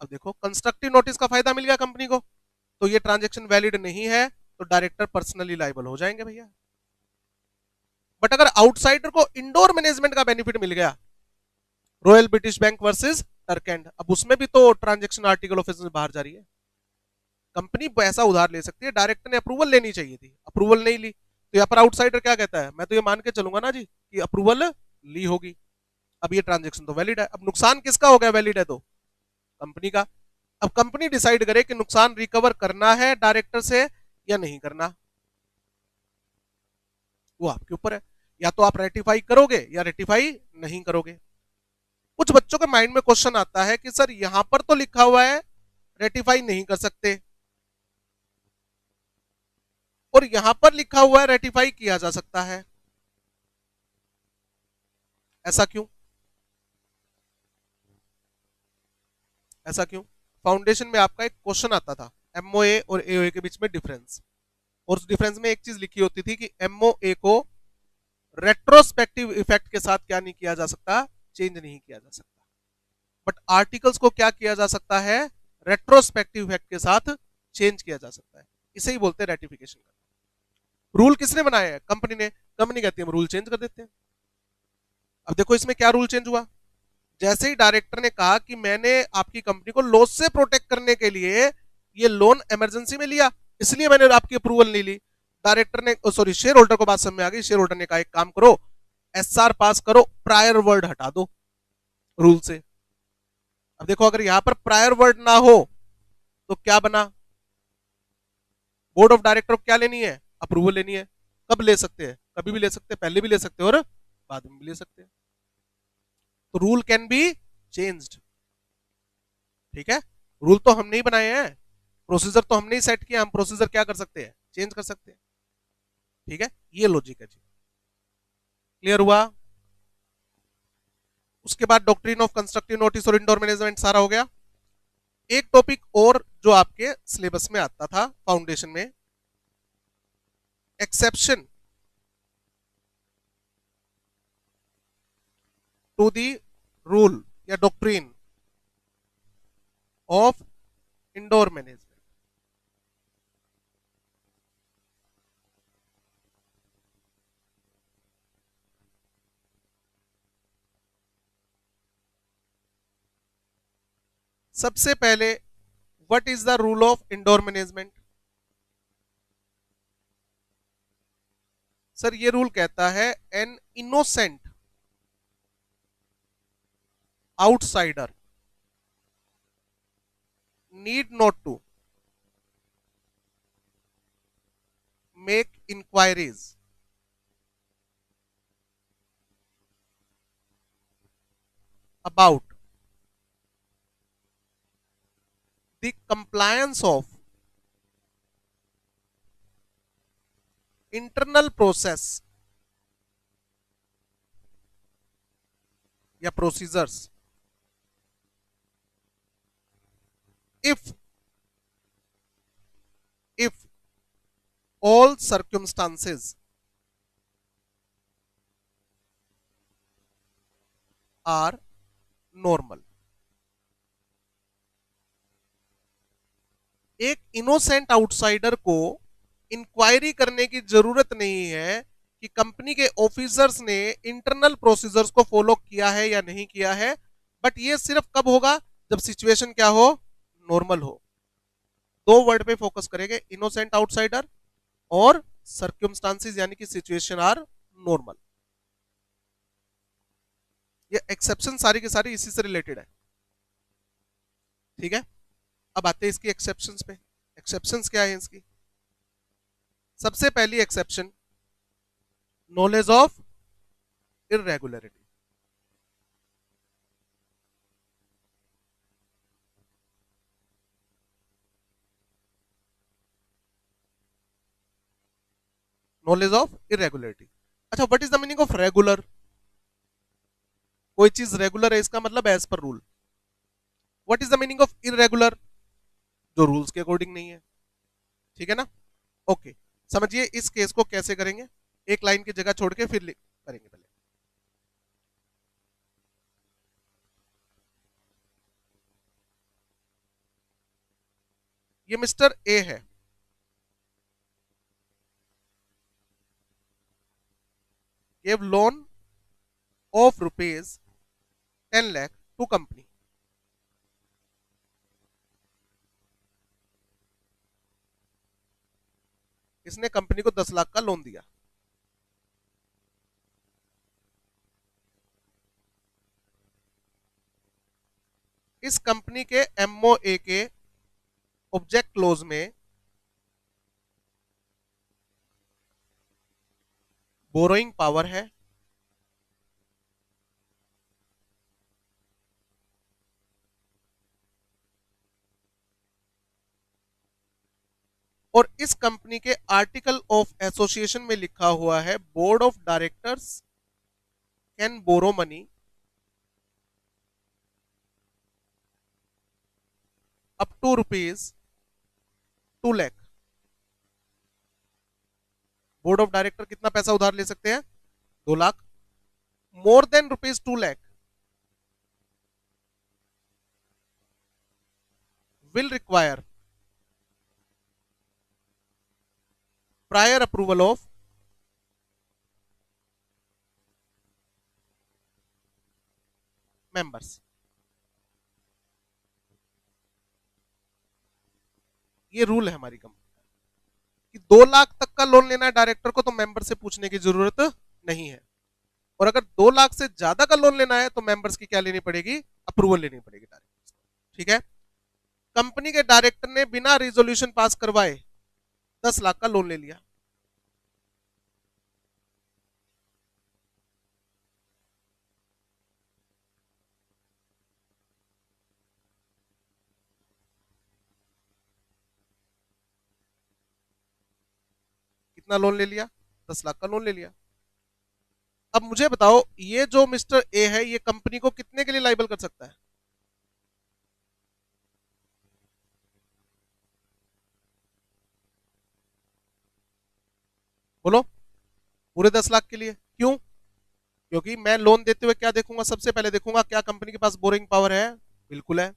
अब देखो कंस्ट्रक्टिव नोटिस का फायदा मिल गया कंपनी को, तो ये ट्रांजैक्शन वैलिड नहीं है, तो डायरेक्टर पर्सनली लायबल हो जाएंगे भैया। बट अगर आउटसाइडर को इंडोर मैनेजमेंट का बेनिफिट मिल गया, रॉयल ब्रिटिश बैंक वर्सेस टर्केंड, अब उसमें भी तो ट्रांजैक्शन आर्टिकल ऑफ से बाहर जा रही है। कंपनी पैसा उधार ले सकती है, डायरेक्टर ने अप्रूवल लेनी चाहिए थी, अप्रूवल नहीं ली, तो यहाँ पर आउटसाइडर क्या कहता है? मैं तो ये मान के चलूंगा ना जी कि अप्रूवल ली होगी, अब ये ट्रांजैक्शन तो वैलिड है। अब नुकसान किसका हो गया वैलिड है तो? कंपनी का। अब कंपनी डिसाइड करे कि नुकसान रिकवर करना है डायरेक्टर से या नहीं करना, वो आपके ऊपर है। या तो आप रेटिफाई करोगे या रेटिफाई नहीं करोगे। कुछ बच्चों के माइंड में क्वेश्चन आता है कि सर यहां पर तो लिखा हुआ है रेटिफाई नहीं कर सकते, और यहां पर लिखा हुआ है रेटिफाई किया जा सकता है, ऐसा क्यों? ऐसा क्यों? फाउंडेशन में आपका एक क्वेश्चन आता था एमओए और एओए के बीच में डिफरेंस, और उस डिफरेंस में एक चीज लिखी होती थी कि एमओए को रेट्रोस्पेक्टिव इफेक्ट के साथ क्या नहीं किया जा सकता? चेंज नहीं किया जा सकता। बट आर्टिकल्स को क्या किया जा सकता है? रेट्रोस्पेक्टिव इफेक्ट के साथ चेंज किया जा सकता है, इसे ही बोलते हैं रेटिफिकेशन करना। रूल किसने बनाया है? कंपनी ने। कंपनी कहती है हम रूल चेंज कर देते हैं। अब देखो इसमें क्या रूल चेंज हुआ? जैसे ही डायरेक्टर ने कहा कि मैंने आपकी कंपनी को लॉस से प्रोटेक्ट करने के लिए ये लोन इमरजेंसी में लिया, इसलिए मैंने आपकी अप्रूवल नहीं ली, डायरेक्टर ने सॉरी शेयर होल्डर को बात समझ में आ गई, शेयर होल्डर ने कहा एक काम करो एसआर पास करो, प्रायर वर्ड हटा दो रूल से। अब देखो अगर यहां पर प्रायर वर्ड ना हो तो क्या बना? बोर्ड ऑफ डायरेक्टर को क्या लेनी है? अप्रूवल लेनी है। कब ले सकते हैं? कभी भी ले सकते हैं, पहले भी ले सकते हैं और बाद में भी ले सकते हैं। तो रूल कैन बी चेंज्ड, ठीक है। रूल तो हमने ही बनाए हैं, प्रोसीजर तो हमने ही सेट किया, हम प्रोसीजर क्या कर सकते हैं? चेंज कर सकते हैं, ठीक है। ये लॉजिक है जी। क्लियर हुआ? उसके बाद डॉक्ट्रिन ऑफ कंस्ट्रक्टिव नोटिस और इंडोर मैनेजमेंट सारा हो गया। एक टॉपिक और जो आपके सिलेबस में आता था फाउंडेशन में, एक्सेप्शन टू दी रूल या डॉक्ट्रिन ऑफ इंडोर मैनेजमेंट। सबसे पहले what is the rule of indoor management? Sir ये रूल कहता है an innocent outsider need not to make inquiries about the compliance of internal process या procedures if all circumstances are normal। एक इनोसेंट आउटसाइडर को इंक्वायरी करने की जरूरत नहीं है कि कंपनी के ऑफिसर्स ने इंटरनल प्रोसीजर्स को फॉलो किया है या नहीं किया है, बट ये सिर्फ कब होगा? जब सिचुएशन क्या हो? नॉर्मल हो। दो वर्ड पे फोकस करेंगे, इनोसेंट आउटसाइडर और सर्क्यूमस्टांसिस यानी कि सिचुएशन आर नॉर्मल। ये एक्सेप्शन सारी की सारी इसी से रिलेटेड है, ठीक है। अब आते हैं इसकी एक्सेप्शंस पे। एक्सेप्शंस क्या है इसकी? सबसे पहली exception, knowledge of irregularity. Knowledge of irregularity. अच्छा, what is the meaning of regular? कोई चीज रेगुलर है इसका मतलब as per rule. What is the meaning of irregular? जो रूल्स के अकॉर्डिंग नहीं है, ठीक है ना। ओके, समझिए इस केस को कैसे करेंगे। एक लाइन की जगह छोड़ के फिर करेंगे। पहले ये मिस्टर ए है, gave loan of rupees 10 lakh to company। इसने कंपनी को 10 लाख का लोन दिया। इस कंपनी के एमओए के ऑब्जेक्ट क्लोज में बोरोइंग पावर है, और इस कंपनी के आर्टिकल ऑफ एसोसिएशन में लिखा हुआ है board of directors can borrow money up to ₹2 lakh. Board of director कितना पैसा उधार ले सकते हैं? 2 lakh. More than ₹2 lakh will require prior approval of members। ये रूल है हमारी कंपनी कि 2 लाख तक का लोन लेना है डायरेक्टर को तो मेंबर से पूछने की जरूरत नहीं है, और अगर 2 लाख से ज्यादा का लोन लेना है तो मेंबर्स की क्या लेनी पड़ेगी? अप्रूवल लेनी पड़ेगी डायरेक्टर, ठीक है। कंपनी के डायरेक्टर ने बिना रिजोल्यूशन पास करवाए 10 लाख का लोन ले लिया। कितना लोन ले लिया? 10 लाख का लोन ले लिया। अब मुझे बताओ, ये जो मिस्टर ए है, ये कंपनी को कितने के लिए लाइबल कर सकता है? बोलो। पूरे 10 लाख के लिए। क्यों? क्योंकि मैं लोन देते हुए क्या देखूंगा? सबसे पहले देखूंगा क्या कंपनी के पास बोरिंग पावर है। बिल्कुल है।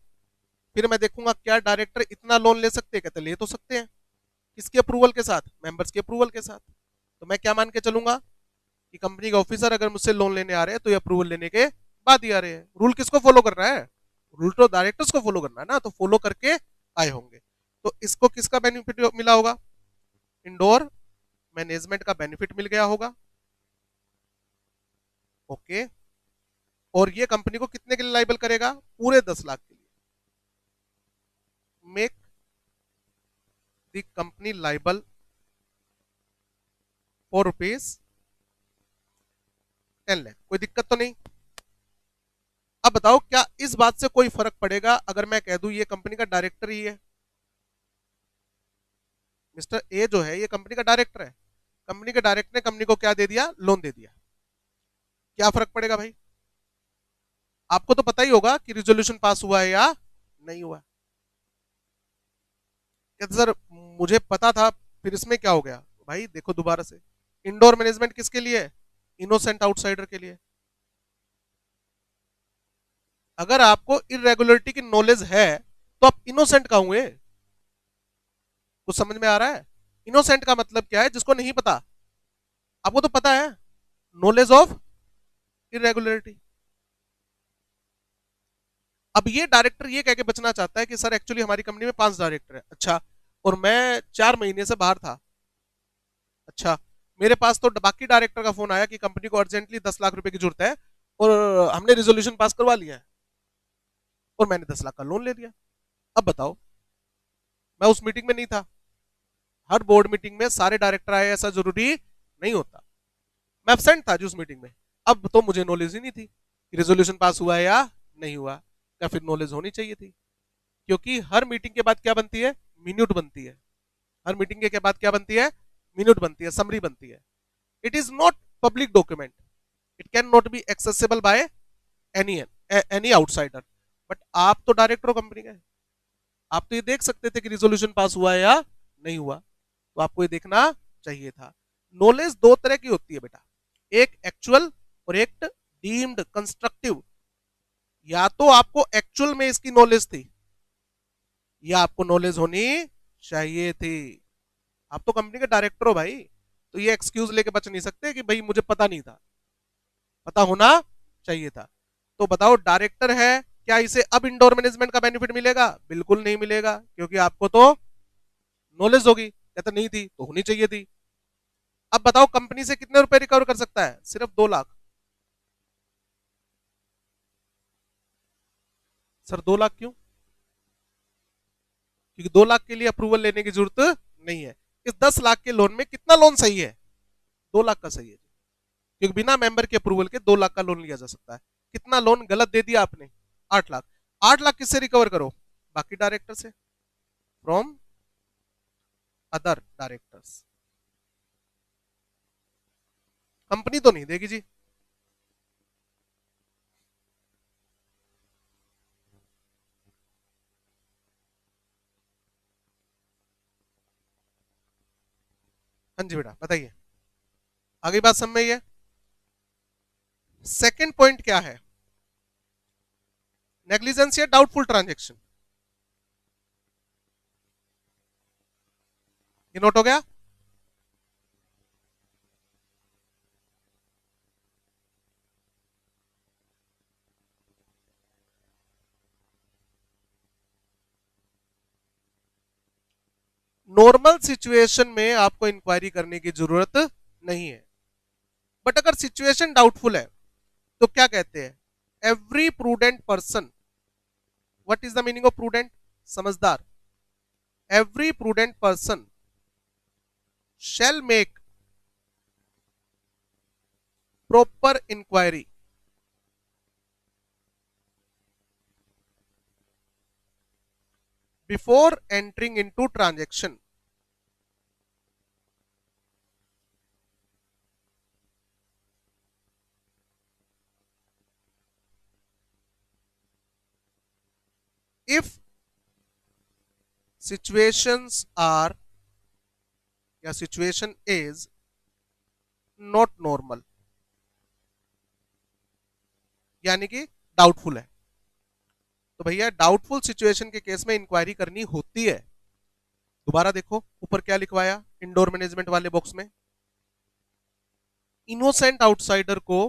फिर मैं देखूंगा क्या डायरेक्टर इतना लोन ले सकते हैं? कहते ले तो सकते हैं। किसके अप्रूवल के साथ? मेंबर्स के अप्रूवल के साथ। तो मैं क्या मान के चलूंगा कि कंपनी के ऑफिसर अगर मुझसे लोन लेने आ रहे हैं तो ये अप्रूवल लेने के बाद ही आ रहे हैं। रूल किसको फॉलो करना है? रूल तो डायरेक्टर्स को फॉलो करना है ना, तो फॉलो करके आए होंगे। तो इसको किसका बेनिफिट मिला होगा? इंडोर मैनेजमेंट का बेनिफिट मिल गया होगा। ओके। और ये कंपनी को कितने के लिए लाइबल करेगा? पूरे 10 लाख के लिए। Make the company liable for ₹10 lakh. कोई दिक्कत तो नहीं? अब बताओ, क्या इस बात से कोई फर्क पड़ेगा अगर मैं कह दूं ये कंपनी का डायरेक्टर ही है? मिस्टर ए जो है ये कंपनी का डायरेक्टर है। कंपनी के डायरेक्टर ने कंपनी को क्या दे दिया? लोन दे दिया। क्या फर्क पड़ेगा भाई? आपको तो पता ही होगा कि रिजोल्यूशन पास हुआ है या नहीं हुआ। कहते सर मुझे पता था, फिर इसमें क्या हो गया? भाई देखो दोबारा से, इंडोर मैनेजमेंट किसके लिए है? इनोसेंट आउटसाइडर के लिए। अगर आपको इरेगुलरिटी की नॉलेज है तो आप इनोसेंट कहां हुए? कुछ समझ में आ रहा है? इनोसेंट का मतलब क्या है? जिसको नहीं पता। आपको तो पता है, नॉलेज ऑफ इरेगुलरिटी। अब ये डायरेक्टर ये कह के बचना चाहता है कि सर एक्चुअली हमारी कंपनी में 5 डायरेक्टर है। अच्छा, और मैं 4 महीने से बाहर था। अच्छा, मेरे पास तो बाकी डायरेक्टर का फोन आया कि कंपनी को अर्जेंटली 10 लाख रुपए की जरूरत है और हमने रिजोल्यूशन पास करवा लिया है, और मैंने 10 लाख का लोन ले लिया। अब बताओ, मैं उस मीटिंग में नहीं था। हर बोर्ड मीटिंग में सारे डायरेक्टर आए ऐसा जरूरी नहीं होता। मैं एब्सेंट था जी उस मीटिंग में। अब तो मुझे नॉलेज ही नहीं थी कि रेजोल्यूशन पास हुआ है या नहीं हुआ। या फिर नॉलेज होनी चाहिए थी, क्योंकि हर मीटिंग के बाद क्या बनती है? मिनट बनती है। हर मीटिंग के बाद क्या बनती है? मिनट बनती है, समरी बनती है। It is not public document. It can not be accessible by any outsider. But आप तो डायरेक्टर हो कंपनी के, आप तो ये देख सकते थे कि रिजोल्यूशन पास हुआ है या नहीं हुआ। तो आपको ये देखना चाहिए था। नॉलेज दो तरह की होती है बेटा, एक एक्चुअल और एक डीम्ड कंस्ट्रक्टिव। या तो आपको एक्चुअल में इसकी नॉलेज थी, या आपको नॉलेज होनी चाहिए थी। आप तो कंपनी के डायरेक्टर हो भाई, तो ये एक्सक्यूज लेके बच नहीं सकते कि भाई मुझे पता नहीं था। पता होना चाहिए था। तो बताओ, डायरेक्टर है, क्या इसे अब इंडोर मैनेजमेंट का बेनिफिट मिलेगा? बिल्कुल नहीं मिलेगा, क्योंकि आपको तो नॉलेज होगी। कहता नहीं थी तो होनी चाहिए थी। अब बताओ, कंपनी से कितने रुपए रिकवर कर सकता है? सिर्फ 2 लाख। सर 2 लाख क्यों? क्योंकि 2 लाख के लिए अप्रूवल लेने की जरूरत नहीं है। इस 10 लाख के लोन में कितना लोन सही है? 2 लाख का सही है, क्योंकि बिना मेंबर के अप्रूवल के 2 लाख का लोन लिया जा सकता है। कितना लोन गलत दे दिया आपने? 8 लाख। 8 लाख किससे रिकवर करो? बाकी डायरेक्टर से, फ्रॉम अदर डायरेक्टर्स। कंपनी तो नहीं देगी जी। हाँ जी बेटा बताइए, आगे बात समझ में आई है? सेकंड पॉइंट क्या है? नेग्लिजेंस या डाउटफुल ट्रांजेक्शन। ये नोट हो गया? नॉर्मल सिचुएशन में आपको इंक्वायरी करने की जरूरत नहीं है, बट अगर सिचुएशन डाउटफुल है तो क्या कहते हैं? Every prudent person. What is the meaning of prudent? समझदार। Every prudent person shall make proper inquiry before entering into transaction if situations are या सिचुएशन इज नॉट नॉर्मल, यानी कि डाउटफुल है, तो भैया डाउटफुल सिचुएशन के केस में इंक्वायरी करनी होती है। दोबारा देखो ऊपर क्या लिखवाया इंडोर मैनेजमेंट वाले बॉक्स में, इनोसेंट आउटसाइडर को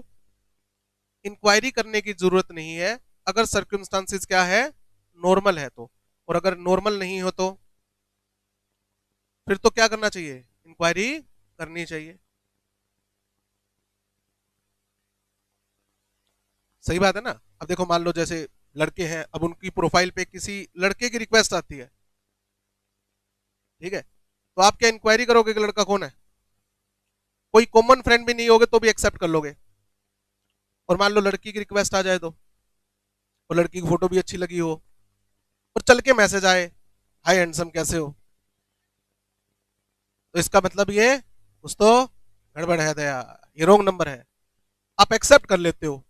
इंक्वायरी करने की जरूरत नहीं है अगर सर्कमस्टांसिस क्या है, नॉर्मल है तो, और अगर नॉर्मल नहीं हो तो फिर तो क्या करना चाहिए, इंक्वायरी करनी चाहिए। सही बात है ना। अब देखो मान लो जैसे लड़के हैं, अब उनकी प्रोफाइल पे किसी लड़के की रिक्वेस्ट आती है, ठीक है, तो आप क्या इंक्वायरी करोगे कि लड़का कौन है, कोई कॉमन फ्रेंड भी नहीं होगे तो भी एक्सेप्ट कर लोगे। और मान लो लड़की की रिक्वेस्ट आ जाए तो, और लड़की की फोटो भी अच्छी लगी हो और चल के मैसेज आए, हाय हैंडसम कैसे हो, तो इसका मतलब ये कुछ तो गड़बड़ है दया, ये रॉन्ग नंबर है। आप एक्सेप्ट कर लेते हो,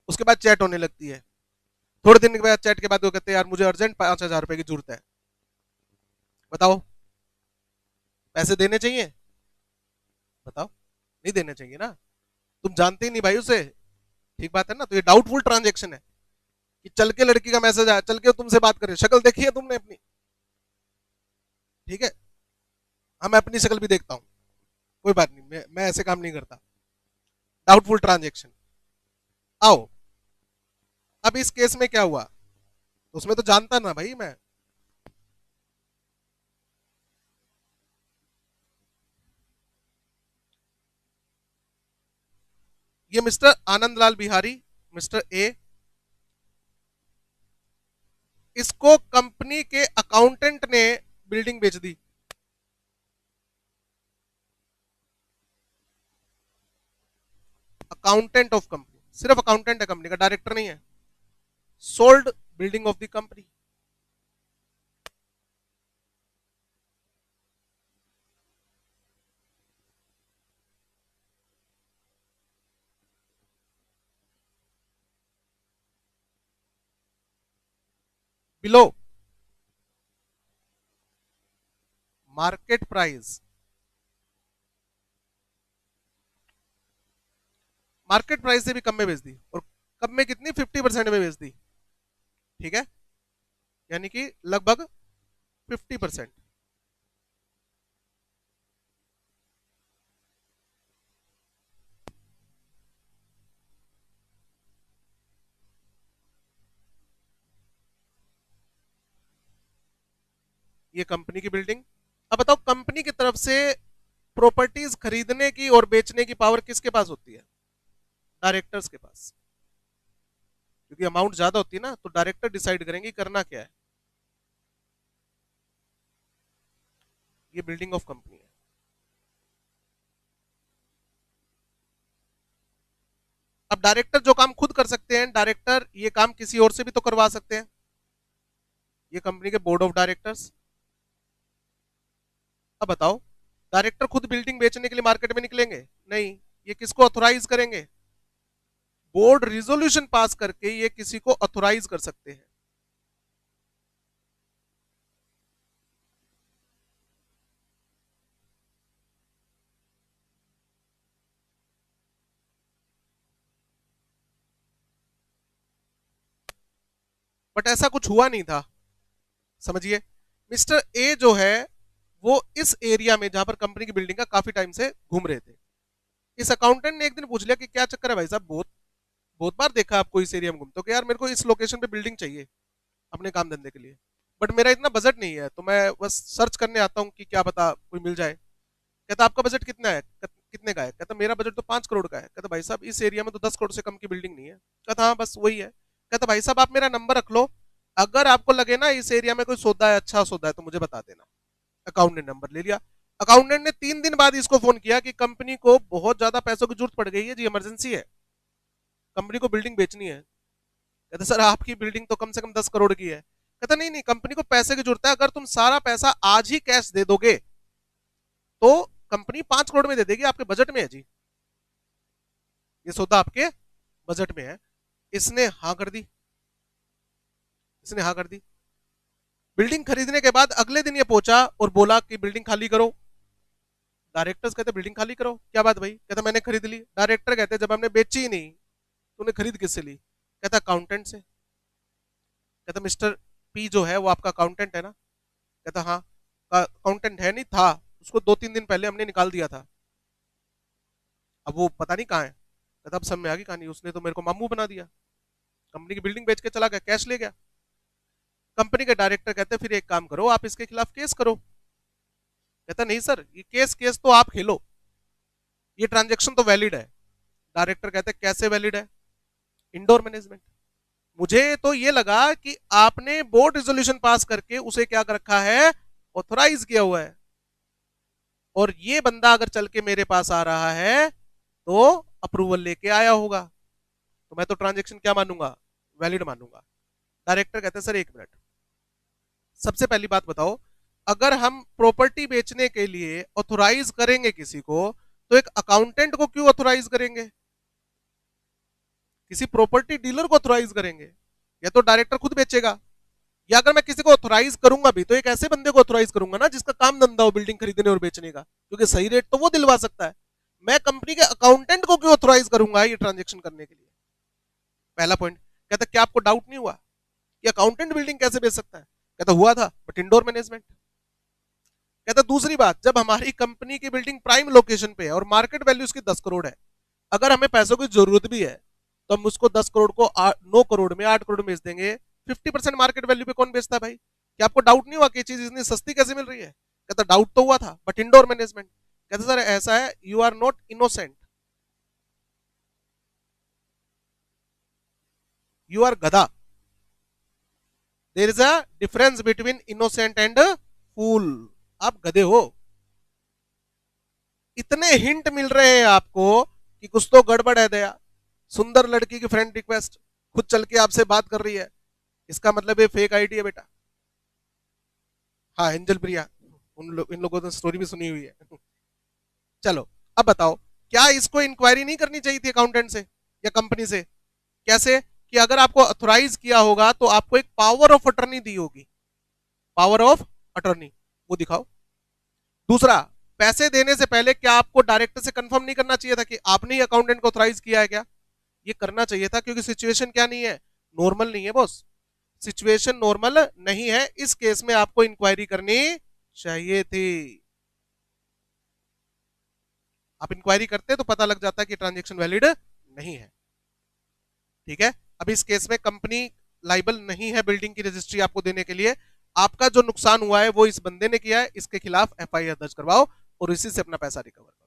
उसके बाद चैट होने लगती है, थोड़े दिन के बाद चैट के बाद वो कहते हैं यार मुझे अर्जेंट 5,000 रुपए की जरूरत है, बताओ पैसे देने चाहिए, बताओ नहीं देने चाहिए ना, तुम जानते ही नहीं भाई उसे, ठीक बात है ना। तो ये डाउटफुल ट्रांजेक्शन है कि चल के लड़की का मैसेज आया, चल के तुमसे बात करे, शक्ल देखी है तुमने अपनी, ठीक है, हाँ मैं अपनी शक्ल भी देखता हूँ, कोई बात नहीं, मैं ऐसे काम नहीं करता, डाउटफुल ट्रांजेक्शन। आओ अब इस केस में क्या हुआ, उसमें तो जानता ना भाई मैं, ये मिस्टर आनंदलाल बिहारी, मिस्टर ए, इसको कंपनी के अकाउंटेंट ने बिल्डिंग बेच दी, अकाउंटेंट ऑफ कंपनी, सिर्फ अकाउंटेंट है कंपनी का, डायरेक्टर नहीं है, sold building of the company. Below market price, market price से भी कम में बेच दी, और कम में कितनी, 50% में बेच दी, ठीक है, यानी कि लगभग 50%। ये कंपनी की बिल्डिंग। अब बताओ कंपनी की तरफ से प्रॉपर्टीज खरीदने की और बेचने की पावर किसके पास होती है, डायरेक्टर्स के पास, क्योंकि अमाउंट ज्यादा होती है ना, तो डायरेक्टर डिसाइड करेंगे करना क्या है। ये बिल्डिंग ऑफ कंपनी है। अब डायरेक्टर जो काम खुद कर सकते हैं, डायरेक्टर ये काम किसी और से भी तो करवा सकते हैं, ये कंपनी के बोर्ड ऑफ डायरेक्टर्स। अब बताओ डायरेक्टर खुद बिल्डिंग बेचने के लिए मार्केट में निकलेंगे नहीं, ये किसको ऑथोराइज करेंगे, बोर्ड रिजोल्यूशन पास करके ये किसी को ऑथोराइज कर सकते हैं। बट ऐसा कुछ हुआ नहीं था, समझिए। मिस्टर ए जो है वो इस एरिया में जहां पर कंपनी की बिल्डिंग का काफी टाइम से घूम रहे थे, इस अकाउंटेंट ने एक दिन पूछ लिया कि क्या चक्कर है भाई साहब, बहुत बहुत बार देखा आपको इस एरिया में घूमते हो, कि यार मेरे को इस लोकेशन पे बिल्डिंग चाहिए अपने काम धंधे के लिए, बट मेरा इतना बजट नहीं है, तो मैं बस सर्च करने आता हूँ कि क्या पता कोई मिल जाए। कहता आपका बजट कितना है, कितने का है, कहता मेरा बजट तो 5 करोड़ का है, कहता भाई साहब इस एरिया में तो 10 करोड़ से कम की बिल्डिंग नहीं है, कहता हाँ बस वही है। कहता भाई साहब आप मेरा नंबर रख लो, अगर आपको लगे ना इस एरिया में कोई सौदा है, अच्छा सौदा है, तो मुझे बता देना। अकाउंट ने नंबर ले लिया, अकाउंटेंट ने 3 दिन बाद इसको फोन किया कि कंपनी को बहुत ज्यादा पैसों की जरूरत पड़ गई है जी, इमरजेंसी है, कंपनी को बिल्डिंग बेचनी है। कहते सर आपकी बिल्डिंग तो कम से कम 10 करोड़ की है। कहता नहीं नहीं, कंपनी को पैसे की जरूरत है, अगर तुम सारा पैसा आज ही कैश दे दोगे तो कंपनी 5 करोड़ में दे देगी, आपके बजट में है जी, ये सौदा आपके बजट में है। इसने हाँ कर दी, इसने हाँ कर दी। बिल्डिंग खरीदने के बाद अगले दिन ये पहुंचा और बोला कि बिल्डिंग खाली करो। डायरेक्टर्स कहते बिल्डिंग खाली करो, क्या बात भाई? कहता मैंने खरीद ली। डायरेक्टर कहते जब हमने बेची ही नहीं, तूने खरीद किससे ली? कहता अकाउंटेंट से। कहता मिस्टर पी जो है वो आपका अकाउंटेंट है ना? कहता हाँ। अकाउंटेंट है नहीं था, उसको 2-3 दिन पहले हमने निकाल दिया था, अब वो पता नहीं कहाँ है। कहता अब समझ में आ गई कहानी, उसने तो मेरे को मामू बना दिया, कंपनी की बिल्डिंग बेच के चला गया, कैश ले गया। कंपनी के डायरेक्टर कहते फिर एक काम करो, आप इसके खिलाफ केस करो। कहता नहीं सर, ये केस केस तो आप खेलो, ये ट्रांजेक्शन तो वैलिड है। डायरेक्टर कहते कैसे वैलिड है? Indoor management. मुझे तो ये लगा कि आपने बोर्ड रिजोल्यूशन पास करके उसे क्या कर रखा है, ऑथोराइज किया हुआ है, और ये बंदा अगर चल के मेरे पास आ रहा है तो अप्रूवल लेके आया होगा, तो मैं तो ट्रांजेक्शन क्या मानूंगा, वैलिड मानूंगा। डायरेक्टर कहते हैं सर एक मिनट, सबसे पहली बात बताओ, अगर हम प्रॉपर्टी बेचने के लिए ऑथोराइज करेंगे किसी को, तो एक अकाउंटेंट को क्यों ऑथोराइज करेंगे? किसी प्रॉपर्टी डीलर को ऑथोराइज करेंगे? या तो डायरेक्टर खुद बेचेगा, या अगर मैं किसी को ऑथोराइज करूंगा भी तो एक ऐसे बंदे को ऑथोराइज करूंगा ना जिसका काम धंधा हो बिल्डिंग खरीदने और बेचने का, क्योंकि सही रेट तो वो दिलवा सकता है। मैं कंपनी के अकाउंटेंट को क्यों ऑथोराइज करूंगा ये ट्रांजेक्शन करने के लिए? पहला पॉइंट। कहता क्या आपको डाउट नहीं हुआ कि अकाउंटेंट बिल्डिंग कैसे बेच सकता है? कहता हुआ था, बट इंडोर मैनेजमेंट। कहता दूसरी बात, जब हमारी कंपनी की बिल्डिंग प्राइम लोकेशन पे है और मार्केट वैल्यू उसकी 10 करोड़ है, अगर हमें पैसों की जरूरत भी है तो हम उसको 10 करोड़ को 9 करोड़ में 8 करोड़ में बेच देंगे। 50% मार्केट वैल्यू पे कौन बेचता है भाई? क्या आपको डाउट नहीं हुआ कि चीज इतनी सस्ती कैसे मिल रही है? कहता डाउट तो हुआ था, बट इंडोर मैनेजमेंट। कहता सर ऐसा है, you are not innocent, you are गधा। There is a difference between innocent and fool. आप गधे हो। इतने हिंट मिल रहे हैं आपको कि कुछ तो गड़बड़ है दया। सुंदर लड़की की फ्रेंड रिक्वेस्ट, खुद चल के आपसे बात कर रही है, इसका मतलब ये फेक आईडी है बेटा। हाँ एंजल प्रिया, इन लोगों ने स्टोरी भी सुनी हुई है। चलो अब बताओ, क्या इसको इंक्वायरी नहीं करनी चाहिए थी अकाउंटेंट से या कंपनी से? कैसे? कि अगर आपको ऑथोराइज किया होगा तो आपको एक पावर ऑफ अटर्नी दी होगी, पावर ऑफ अटर्नी, वो दिखाओ। दूसरा, पैसे देने से पहले क्या आपको डायरेक्टर से कंफर्म नहीं करना चाहिए था कि आपने ही अकाउंटेंट को ऑथोराइज किया है क्या? ये करना चाहिए था, क्योंकि सिचुएशन क्या नहीं है, नॉर्मल नहीं है बॉस, सिचुएशन नॉर्मल नहीं है। इस केस में आपको इंक्वायरी करनी चाहिए थी। आप इंक्वायरी करते तो पता लग जाता कि ट्रांजेक्शन वैलिड नहीं है। ठीक है, अब इस केस में कंपनी लाइबल नहीं है बिल्डिंग की रजिस्ट्री आपको देने के लिए। आपका जो नुकसान हुआ है वो इस बंदे ने किया है, इसके खिलाफ एफआईआर दर्ज करवाओ और इसी से अपना पैसा रिकवर करो।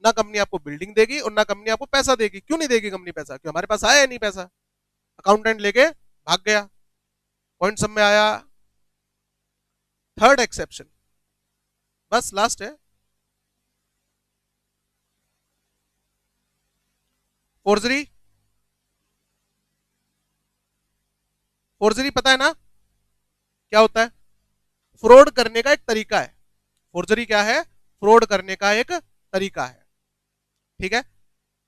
ना कंपनी आपको बिल्डिंग देगी और ना कंपनी आपको पैसा देगी। क्यों नहीं देगी कंपनी पैसा? क्यों? हमारे पास आया नहीं पैसा, अकाउंटेंट लेके भाग गया। पॉइंट सब में आया। थर्ड एक्सेप्शन, बस लास्ट है, फोर्जरी। फोर्जरी पता है ना क्या होता है? फ्रॉड करने का एक तरीका है। फोर्जरी क्या है? फ्रॉड करने का एक तरीका है। ठीक है,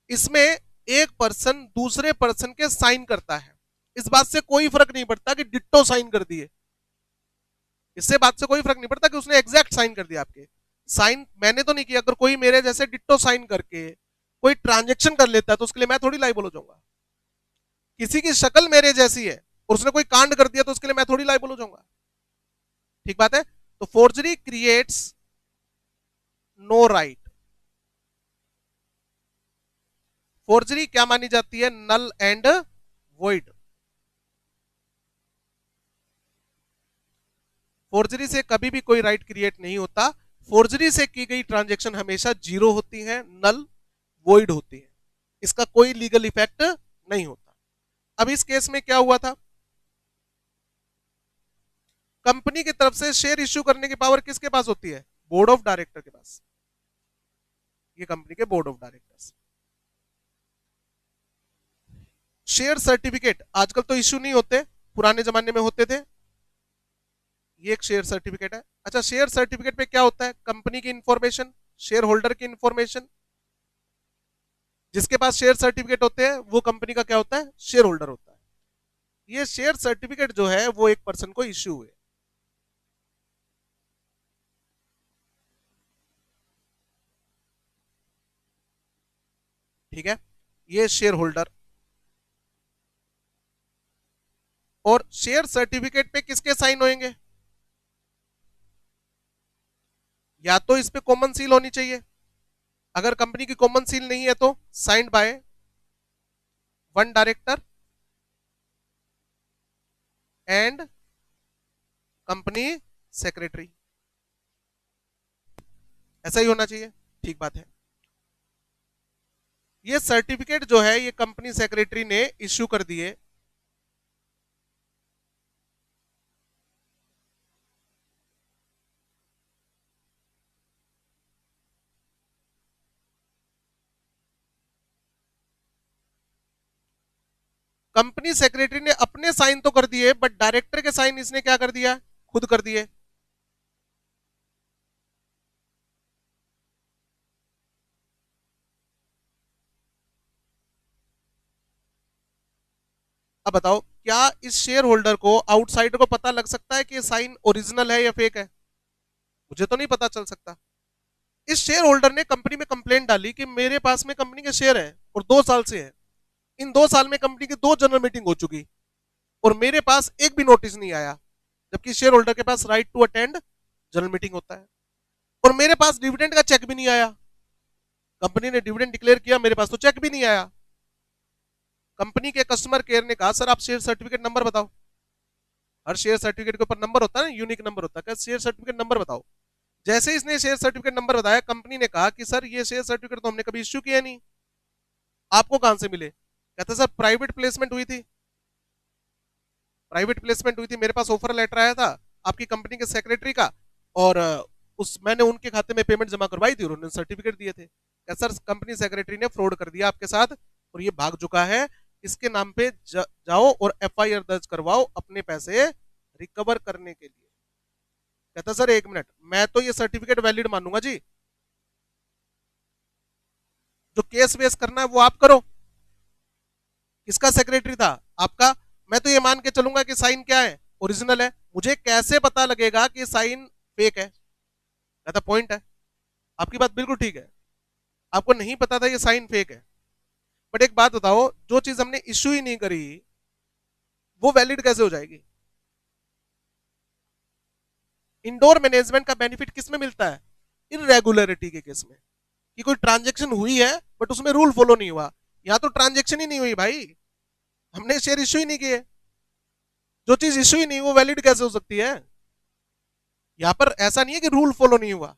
इसमें एक पर्सन दूसरे पर्सन के साइन करता है, इस बात से कोई फर्क नहीं पड़ता कि डिट्टो साइन कर दिए, इससे बात से कोई फर्क नहीं पड़ता कि उसने एग्जैक्ट साइन कर दिया। आपके साइन मैंने तो नहीं किया, अगर कोई मेरे जैसे डिट्टो साइन करके कोई ट्रांजेक्शन कर लेता है तो उसके लिए मैं थोड़ी लायबल हो जाऊंगा। किसी की शक्ल मेरे जैसी है और उसने कोई कांड कर दिया तो उसके लिए मैं थोड़ी लायबल हो जाऊंगा। ठीक बात है? तो forgery creates no right. Forgery क्या मानी जाती है? Null and void. फोर्जरी से कभी भी कोई राइट क्रिएट नहीं होता। फोर्जरी से की गई ट्रांजैक्शन हमेशा जीरो होती है, नल वॉइड होती है, इसका कोई लीगल इफेक्ट नहीं होता। अब इस केस में क्या हुआ था? कंपनी की तरफ से शेयर इश्यू करने की पावर किसके पास होती है? बोर्ड ऑफ डायरेक्टर के पास। ये कंपनी के board of directors. Share certificate आजकल तो इश्यू नहीं होते, पुराने जमाने में होते थे। ये एक शेयर सर्टिफिकेट है। अच्छा, शेयर सर्टिफिकेट पे क्या होता है? कंपनी की इंफॉर्मेशन, शेयर होल्डर की इंफॉर्मेशन। जिसके पास शेयर सर्टिफिकेट होते हैं वो कंपनी का क्या होता है? शेयर होल्डर होता है। ये शेयर सर्टिफिकेट जो है वो एक पर्सन को इश्यू हुए, ठीक है, ये शेयर होल्डर। और शेयर सर्टिफिकेट पे किसके साइन होंगे? या तो इस पे कॉमन सील होनी चाहिए, अगर कंपनी की कॉमन सील नहीं है तो signed by one director and company secretary, ऐसा ही होना चाहिए। ठीक बात है। ये सर्टिफिकेट जो है ये कंपनी सेक्रेटरी ने इश्यू कर दिए। कंपनी सेक्रेटरी ने अपने साइन तो कर दिए, बट डायरेक्टर के साइन इसने क्या कर दिया? खुद कर दिए। अब बताओ, क्या इस शेयर होल्डर को, आउटसाइडर को पता लग सकता है कि ये साइन ओरिजिनल है या फेक है? मुझे तो नहीं पता चल सकता। इस शेयर होल्डर ने कंपनी में कंप्लेंट डाली कि मेरे पास में कंपनी के शेयर है और 2 साल से है, इन 2 साल में कंपनी की 2 जनरल मीटिंग हो चुकी और मेरे पास एक भी नोटिस नहीं आया, जबकि शेयर होल्डर के पास right to attend general meeting होता है। और मेरे पास डिविडेंड का चेक भी नहीं आया, कंपनी ने डिविडेंड डिक्लेयर किया, मेरे पास तो चेक भी नहीं आया। कंपनी के कस्टमर केयर ने कहा सर आप शेयर सर्टिफिकेट नंबर बताओ। हर शेयर सर्टिफिकेट के ऊपर नंबर होता है ना, यूनिक नंबर होता है, शेयर सर्टिफिकेट नंबर बताओ। जैसे इसने शेयर सर्टिफिकेट नंबर बताया, कंपनी ने कहा कि सर ये शेयर सर्टिफिकेट तो हमने कभी इश्यू किया नहीं, आपको कहां से मिले? कहते सर प्राइवेट प्लेसमेंट हुई थी, प्राइवेट प्लेसमेंट हुई थी, मेरे पास ऑफर लेटर आया था आपकी कंपनी के सेक्रेटरी का, और उस मैंने उनके खाते में पेमेंट जमा करवाई थी और उन्होंने सर्टिफिकेट दिए थे। सर कंपनी सेक्रेटरी ने फ्रॉड कर दिया आपके साथ और ये भाग चुका है, इसके नाम पे जाओ और एफआईआर दर्ज करवाओ अपने पैसे रिकवर करने के लिए। कहता सर 1 मिनट, मैं तो ये सर्टिफिकेट वैलिड मानूंगा जी, जो केस वेस करना है वो आप करो। किसका सेक्रेटरी था? आपका। मैं तो ये मान के चलूंगा कि साइन क्या है? ओरिजिनल है। मुझे कैसे पता लगेगा कि साइन फेक है? कहता पॉइंट है, आपकी बात बिल्कुल ठीक है, आपको नहीं पता था ये साइन फेक है, बट एक बात बताओ, जो चीज हमने इश्यू ही नहीं करी वो वैलिड कैसे हो जाएगी? इंडोर मैनेजमेंट का बेनिफिट किस में मिलता है? इरेगुलरिटी के केस में, कि कोई ट्रांजेक्शन हुई है बट उसमें रूल फॉलो नहीं हुआ। यहां तो ट्रांजेक्शन ही नहीं हुई भाई, हमने शेयर इश्यू ही नहीं किए, जो चीज इश्यू ही नहीं वो वैलिड कैसे हो सकती है? यहां पर ऐसा नहीं है कि रूल फॉलो नहीं हुआ,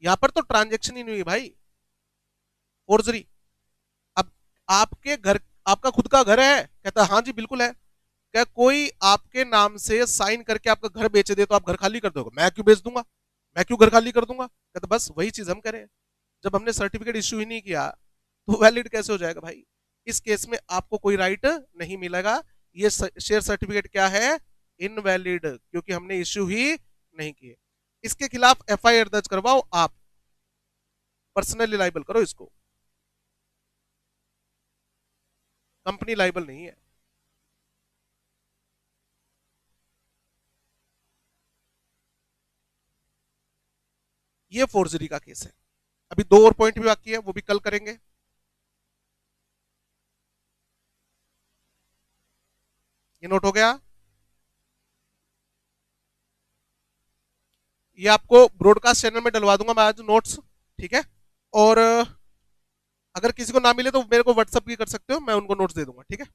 यहां पर तो ट्रांजेक्शन ही नहीं हुई भाई, फोर्जरी। अब आपके घर, आपका खुद का घर है? कहता हाँ जी बिल्कुल है। क्या कोई आपके नाम से साइन करके आपका घर बेच दे तो आप घर खाली कर दोगे? मैं क्यों बेच दूंगा, मैं क्यों घर खाली कर दूंगा? कहता बस वही चीज हम करें, जब हमने सर्टिफिकेट इश्यू ही नहीं किया तो वैलिड कैसे हो जाएगा भाई? इस केस में आपको कोई राइट नहीं मिलेगा, ये शेयर सर्टिफिकेट क्या है? इनवैलिड, क्योंकि हमने इश्यू ही नहीं किए। इसके खिलाफ एफआईआर दर्ज करवाओ, आप पर्सनली लाइबल करो इसको, कंपनी लाइबल नहीं है। ये फोर्जरी का केस है। अभी 2 और पॉइंट भी बाकी है, वो भी कल करेंगे। ये नोट हो गया। ये आपको ब्रॉडकास्ट चैनल में डलवा दूंगा मैं आज नोट्स, ठीक है? और अगर किसी को ना मिले तो मेरे को व्हाट्सअप भी कर सकते हो, मैं उनको नोट्स दे दूंगा, ठीक है?